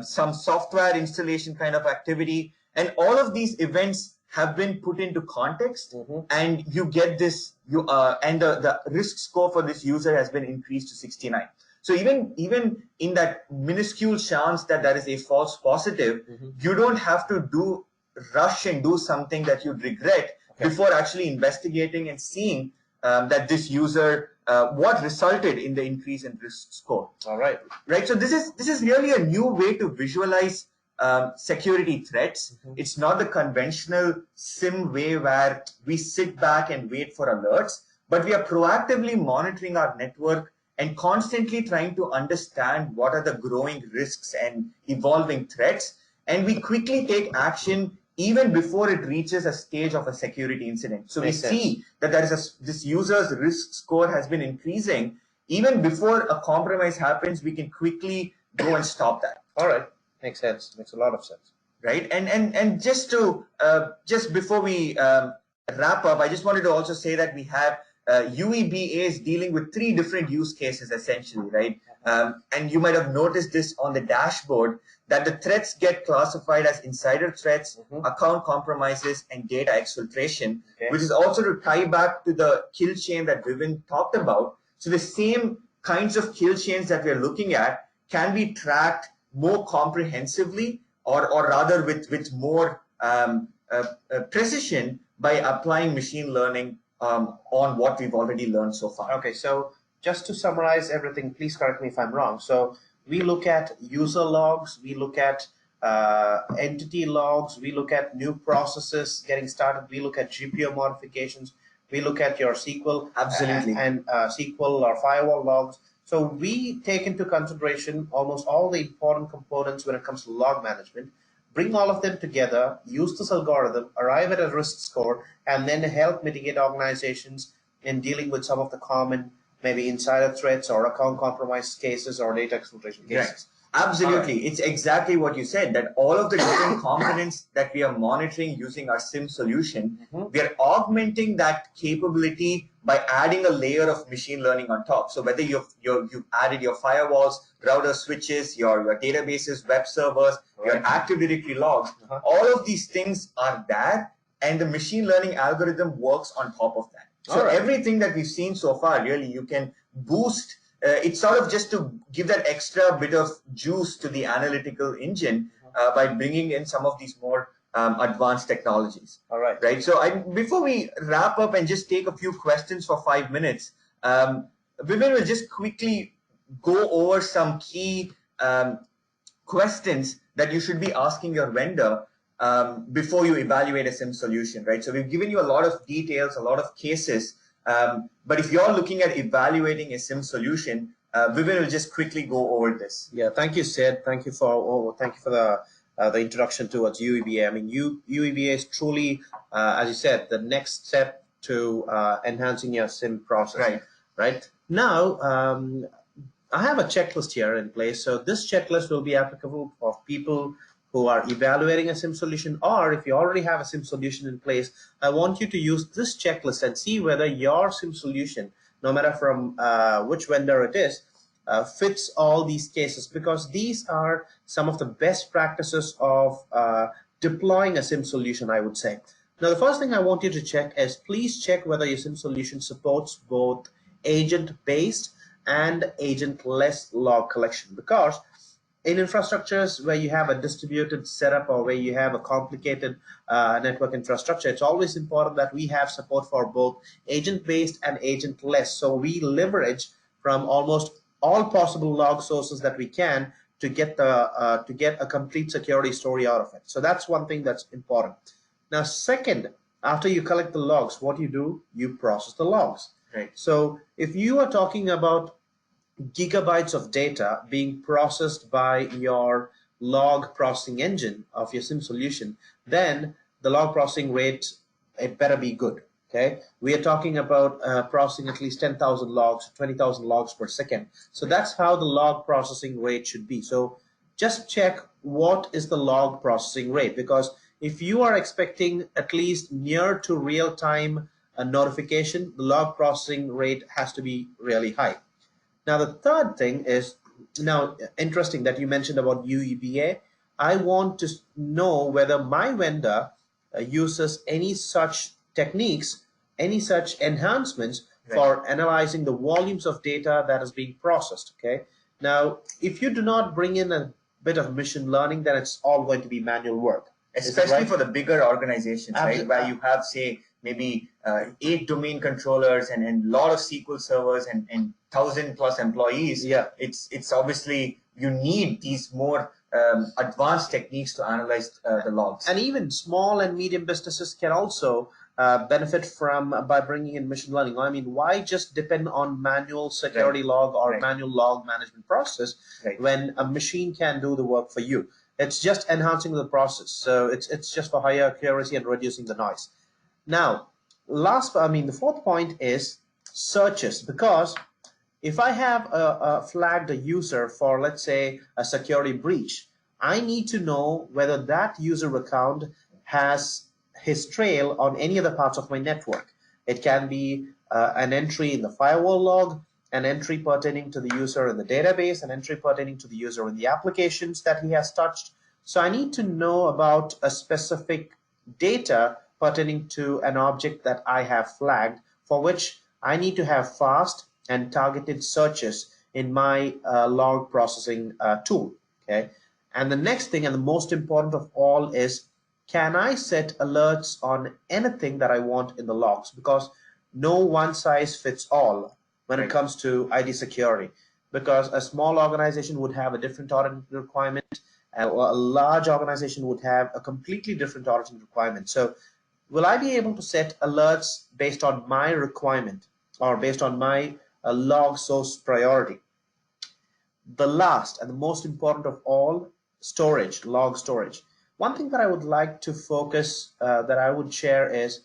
some software installation kind of activity. And all of these events have been put into context, and you get this, and the risk score for this user has been increased to 69. So even in that minuscule chance that there is a false positive, you don't have to rush and do something that you'd regret before actually investigating and seeing that this user, what resulted in the increase in risk score. All right. Right. So this is really a new way to visualize security threats. It's not the conventional SIEM way where we sit back and wait for alerts, but we are proactively monitoring our network and constantly trying to understand what are the growing risks and evolving threats. And we quickly take action even before it reaches a stage of a security incident. So we see that there is this user's risk score has been increasing. Even before a compromise happens, we can quickly go and stop that. All right. Makes sense. Makes a lot of sense. Right. And just to just before we wrap up, I just wanted to also say that we have UEBAs dealing with 3 different use cases essentially, right? And you might have noticed this on the dashboard that the threats get classified as insider threats, account compromises, and data exfiltration, which is also to tie back to the kill chain that Vivin talked about. So the same kinds of kill chains that we're looking at can be tracked more comprehensively, or rather with more precision by applying machine learning on what we've already learned so far. Okay, so just to summarize everything, please correct me if I'm wrong. So we look at user logs, we look at entity logs, we look at new processes getting started, we look at GPO modifications, we look at your SQL and SQL or firewall logs. So we take into consideration almost all the important components when it comes to log management, bring all of them together, use this algorithm, arrive at a risk score, and then help mitigate organizations in dealing with some of the common maybe insider threats or account compromise cases or data exfiltration cases. Right. Absolutely. Right. It's exactly what you said, that all of the different components that we are monitoring using our SIEM solution, we are augmenting that capability by adding a layer of machine learning on top. So whether you've added your firewalls, router switches, your databases, web servers, your Active Directory logs, all of these things are there, and the machine learning algorithm works on top of that. So everything that we've seen so far, really, you can boost. It's sort of just to give that extra bit of juice to the analytical engine by bringing in some of these more advanced technologies. All right. Right. So before we wrap up and just take a few questions for 5 minutes, Vivin will just quickly go over some key questions that you should be asking your vendor before you evaluate a SIM solution, right? So we've given you a lot of details, a lot of cases. But if you're looking at evaluating a SIM solution, Vivin will just quickly go over this. Yeah, thank you, Sid. Thank you for the introduction towards UEBA. I mean, UEBA is truly, as you said, the next step to enhancing your SIM process. Right. Right now, I have a checklist here in place. So this checklist will be applicable for people who are evaluating a SIM solution, or if you already have a SIM solution in place, I want you to use this checklist and see whether your SIM solution, no matter from which vendor it is, fits all these cases, because these are some of the best practices of deploying a SIM solution, I would say. Now, the first thing I want you to check is, please check whether your SIM solution supports both agent-based and agentless log collection, because in infrastructures where you have a distributed setup or where you have a complicated network infrastructure, it's always important that we have support for both agent-based and agentless. So we leverage from almost all possible log sources that we can to get a complete security story out of it. So that's one thing that's important. Now, second, after you collect the logs, what do? You process the logs. Right. So if you are talking about gigabytes of data being processed by your log processing engine of your SIM solution, then the log processing rate, it better be good. Okay, we are talking about processing at least 10,000 logs, 20,000 logs per second. So that's how the log processing rate should be. So just check what is the log processing rate, because if you are expecting at least near to real-time notification, the log processing rate has to be really high. Now, the third thing is, now interesting that you mentioned about UEBA. I want to know whether my vendor uses any such techniques, any such enhancements for analyzing the volumes of data that is being processed. Okay. Now, if you do not bring in a bit of machine learning, then it's all going to be manual work. Especially for the bigger organizations, right? Where you have, say, maybe 8 domain controllers and a lot of SQL servers and 1,000+ employees. Yeah. It's obviously you need these more advanced techniques to analyze the logs. And even small and medium businesses can also benefit from by bringing in machine learning. I mean, why just depend on manual security log or manual log management process when a machine can do the work for you? It's just enhancing the process. So it's just for higher accuracy and reducing the noise. Now, the fourth point is searches, because if I have flagged a user for, let's say, a security breach, I need to know whether that user account has his trail on any other parts of my network. It can be an entry in the firewall log, an entry pertaining to the user in the database, an entry pertaining to the user in the applications that he has touched. So I need to know about a specific data pertaining to an object that I have flagged, for which I need to have fast and targeted searches in my log processing tool. Okay. And the next thing, and the most important of all, is, can I set alerts on anything that I want in the logs? Because no one size fits all when it comes to IT security, because a small organization would have a different auditing requirement, and a large organization would have a completely different auditing requirement. So will I be able to set alerts based on my requirement or based on my log source priority? The last and the most important of all, storage, log storage. One thing that I would like to focus, that I would share, is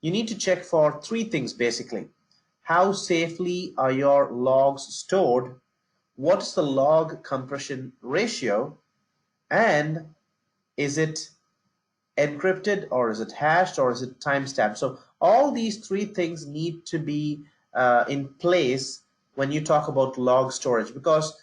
you need to check for 3 things basically. How safely are your logs stored? What is the log compression ratio? And is it encrypted, or is it hashed, or is it timestamped? So all these 3 things need to be in place when you talk about log storage, because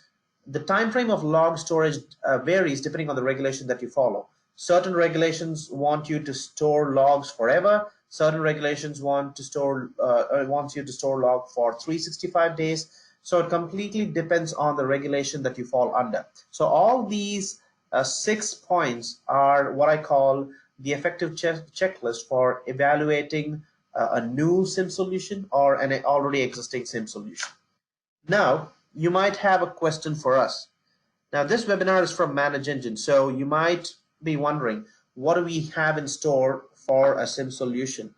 the time frame of log storage varies depending on the regulation that you follow. Certain regulations want you to store logs forever. Certain regulations want you to store log for 365 days. So it completely depends on the regulation that you fall under. So all these 6 points are what I call the effective checklist for evaluating a new SIM solution or an already existing SIM solution. Now, you might have a question for us. Now, this webinar is from Manage Engine, so you might be wondering, what do we have in store for a SIEM solution.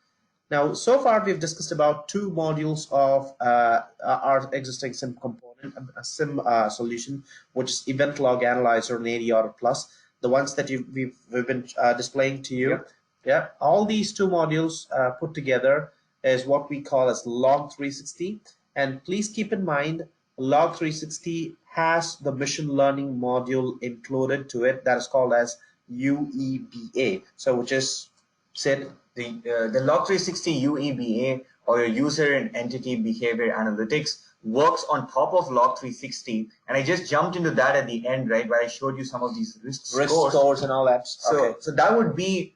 Now, so far we've discussed about two modules of our existing SIEM component, a SIEM solution, which is Event Log Analyzer and AD Plus, the ones that we've been displaying to you. Yep. Yeah, all these two modules put together is what we call as Log 360. And please keep in mind, Log 360 has the machine learning module included to it that is called as UEBA. So which is said the Log 360 UEBA, or your User and Entity Behavior Analytics, works on top of Log 360. And I just jumped into that at the end, right, where I showed you some of these risk scores and all that. So that would be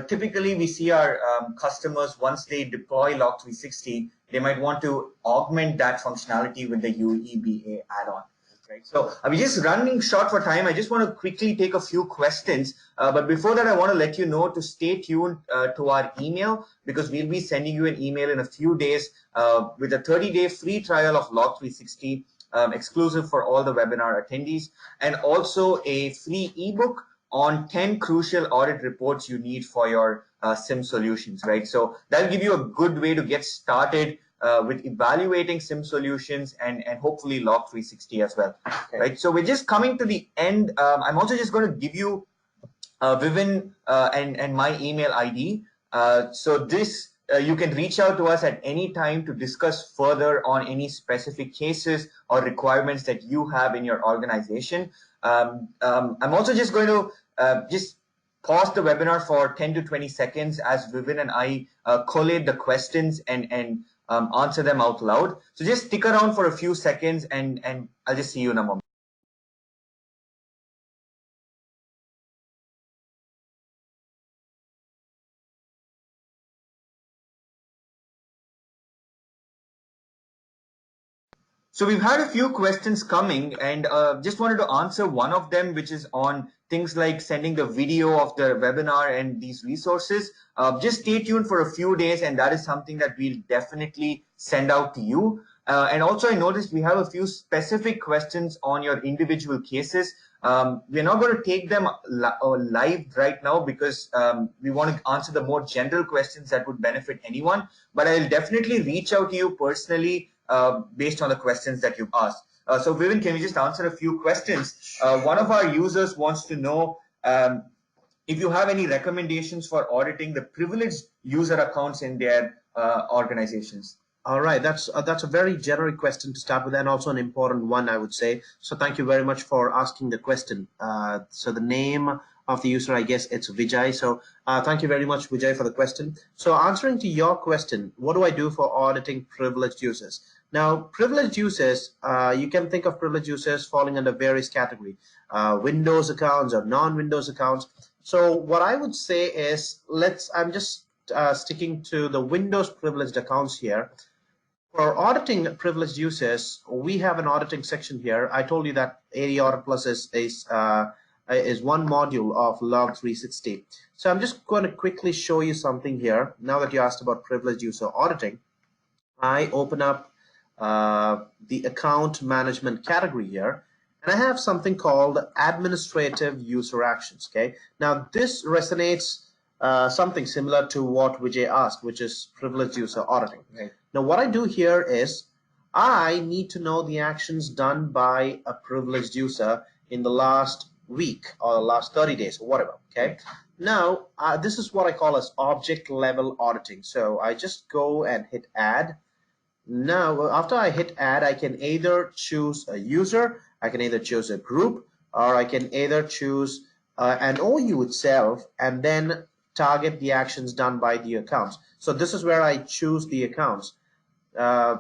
typically we see our customers, once they deploy Log 360, they might want to augment that functionality with the UEBA add-on. Right. So we're just running short for time. I just want to quickly take a few questions. But before that, I want to let you know to stay tuned to our email, because we'll be sending you an email in a few days with a 30-day free trial of Log 360, exclusive for all the webinar attendees, and also a free ebook on 10 crucial audit reports you need for your SIEM solutions, right? So that'll give you a good way to get started with evaluating SIEM solutions and hopefully Log 360 as well, right? So we're just coming to the end. I'm also just going to give you Vivin and my email ID. So this you can reach out to us at any time to discuss further on any specific cases or requirements that you have in your organization. I'm also just going to just pause the webinar for 10 to 20 seconds as Vivin and I collate the questions and answer them out loud. So just stick around for a few seconds and I'll just see you in a moment. So we've had a few questions coming, and just wanted to answer one of them, which is on things like sending the video of the webinar and these resources. Just stay tuned for a few days, and that is something that we'll definitely send out to you. And also, I noticed we have a few specific questions on your individual cases. We're not going to take them live right now because we want to answer the more general questions that would benefit anyone. But I'll definitely reach out to you personally based on the questions that you've asked. So Vivin, can you just answer a few questions? One of our users wants to know if you have any recommendations for auditing the privileged user accounts in their organizations. All right, that's a very generic question to start with, and also an important one, I would say. So thank you very much for asking the question. So the name of the user, I guess it's Vijay. So thank you very much, Vijay, for the question. So answering to your question, what do I do for auditing privileged users? Now, privileged users, you can think of privileged users falling under various categories, Windows accounts or non-Windows accounts. So what I would say is, I'm just sticking to the Windows privileged accounts here. For auditing privileged users, we have an auditing section here. I told you that AD Audit Plus is one module of Log 360. So I'm just going to quickly show you something here. Now that you asked about privileged user auditing, I open up the account management category here, and I have something called administrative user actions. Okay, now this resonates something similar to what Vijay asked, which is privileged user auditing. Right. Now what I do here is I need to know the actions done by a privileged user in the last week or the last 30 days or whatever. Okay, now this is what I call as object level auditing. So I just go and hit add. Now after I hit add, I can either choose a user, I can either choose a group, or I can either choose an OU itself and then target the actions done by the accounts. So this is where I choose the accounts. I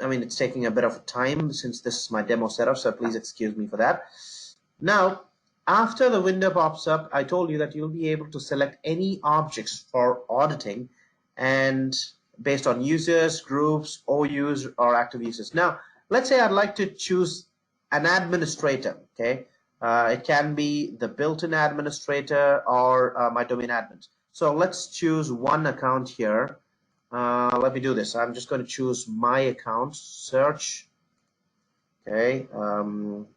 mean, it's taking a bit of time since this is my demo setup, so please excuse me for that. Now, after the window pops up, I told you that you'll be able to select any objects for auditing, and based on users, groups, OUs, or active users. Now, let's say I'd like to choose an administrator. Okay, it can be the built-in administrator or my domain admins. So let's choose one account here. Let me do this. I'm just going to choose my account, search. Okay, okay.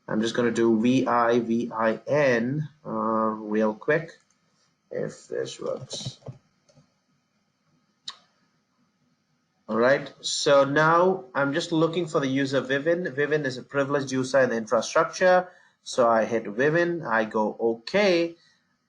I'm just going to do VIVIN real quick if this works. All right, so now I'm just looking for the user Vivin. Vivin is a privileged user in the infrastructure. So I hit Vivin, I go OK.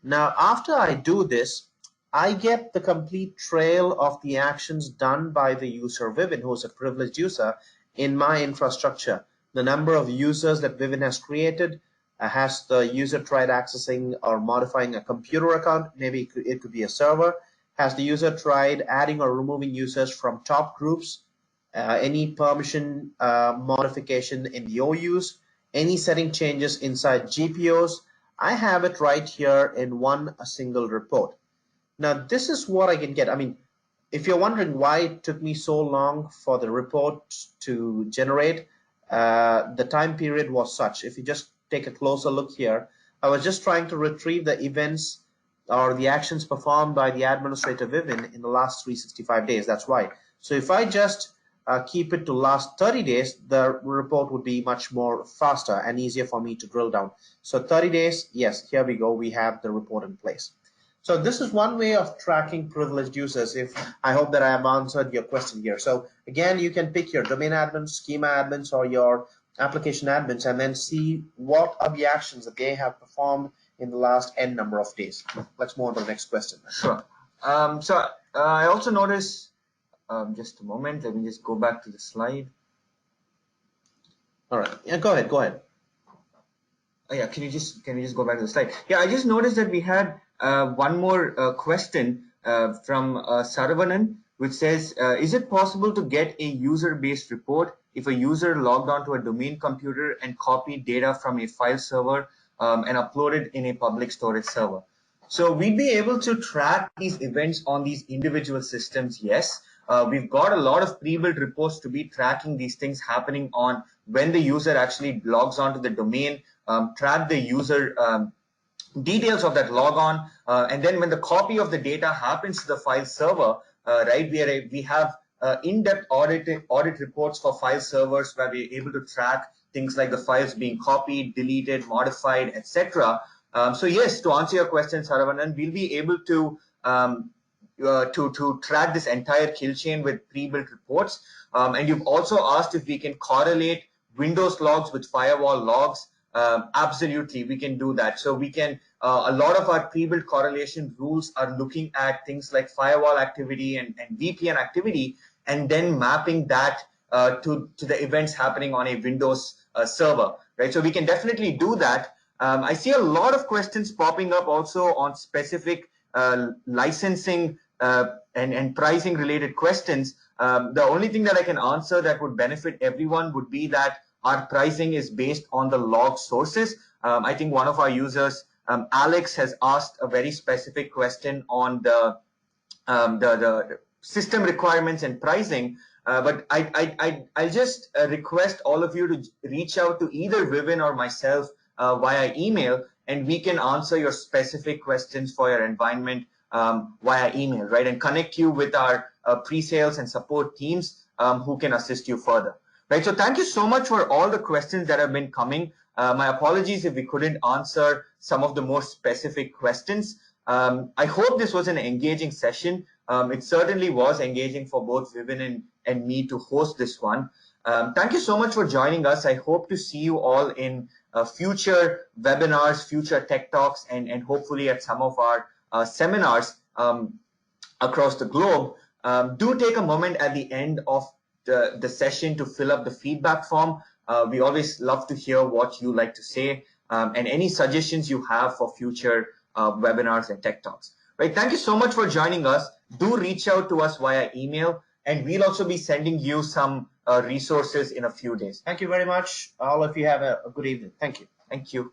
Now, after I do this, I get the complete trail of the actions done by the user Vivin, who is a privileged user in my infrastructure. The number of users that Vivin has created, has the user tried accessing or modifying a computer account, maybe it could be a server, has the user tried adding or removing users from top groups, any permission modification in the OUs, any setting changes inside GPOs. I have it right here in a single report. Now, this is what I can get. I mean, if you're wondering why it took me so long for the report to generate, the time period was such. If you just take a closer look here, I was just trying to retrieve the events or the actions performed by the administrator Vivin in the last 365 days. That's why. So if I just keep it to last 30 days, the report would be much more faster and easier for me to drill down. So 30 days, yes, here we go. We have the report in place. So this is one way of tracking privileged users. I hope that I have answered your question here. So again, you can pick your domain admins, schema admins, or your application admins, and then see what are the actions that they have performed in the last n number of days. Let's move on to the next question. Sure. So I also noticed, just a moment, let me just go back to the slide. All right, yeah, go ahead. Oh, yeah, can you just go back to the slide? Yeah, I just noticed that we had one more question from Saravanan, which says, is it possible to get a user-based report if a user logged onto a domain computer and copied data from a file server and uploaded in a public storage server? So we'd be able to track these events on these individual systems, yes. We've got a lot of pre-built reports to be tracking these things happening on when the user actually logs onto the domain, track the user details of that logon, and then when the copy of the data happens to the file server, right, we have in-depth audit reports for file servers where we're able to track things like the files being copied, deleted, modified, etc. So yes, to answer your question, Saravanan, we'll be able to track this entire kill chain with pre-built reports. And you've also asked if we can correlate Windows logs with firewall logs. Absolutely, we can do that. So we can, a lot of our pre-built correlation rules are looking at things like firewall activity and VPN activity, and then mapping that to the events happening on a Windows server, right? So we can definitely do that. I see a lot of questions popping up also on specific licensing and pricing related questions. The only thing that I can answer that would benefit everyone would be that our pricing is based on the log sources. I think one of our users, Alex, has asked a very specific question on the system requirements and pricing. But I'll just request all of you to reach out to either Vivin or myself via email, and we can answer your specific questions for your environment via email, right? And connect you with our pre-sales and support teams who can assist you further. Right, so thank you so much for all the questions that have been coming. My apologies if we couldn't answer some of the more specific questions. I hope this was an engaging session. It certainly was engaging for both Vivin and me to host this one. Thank you so much for joining us. I hope to see you all in future webinars, future tech talks, and hopefully at some of our seminars across the globe. Do take a moment at the end of the session to fill up the feedback form. We always love to hear what you like to say and any suggestions you have for future webinars and tech talks. Right? Thank you so much for joining us. Do reach out to us via email, and we'll also be sending you some resources in a few days. Thank you very much. All of you have a good evening. Thank you. Thank you.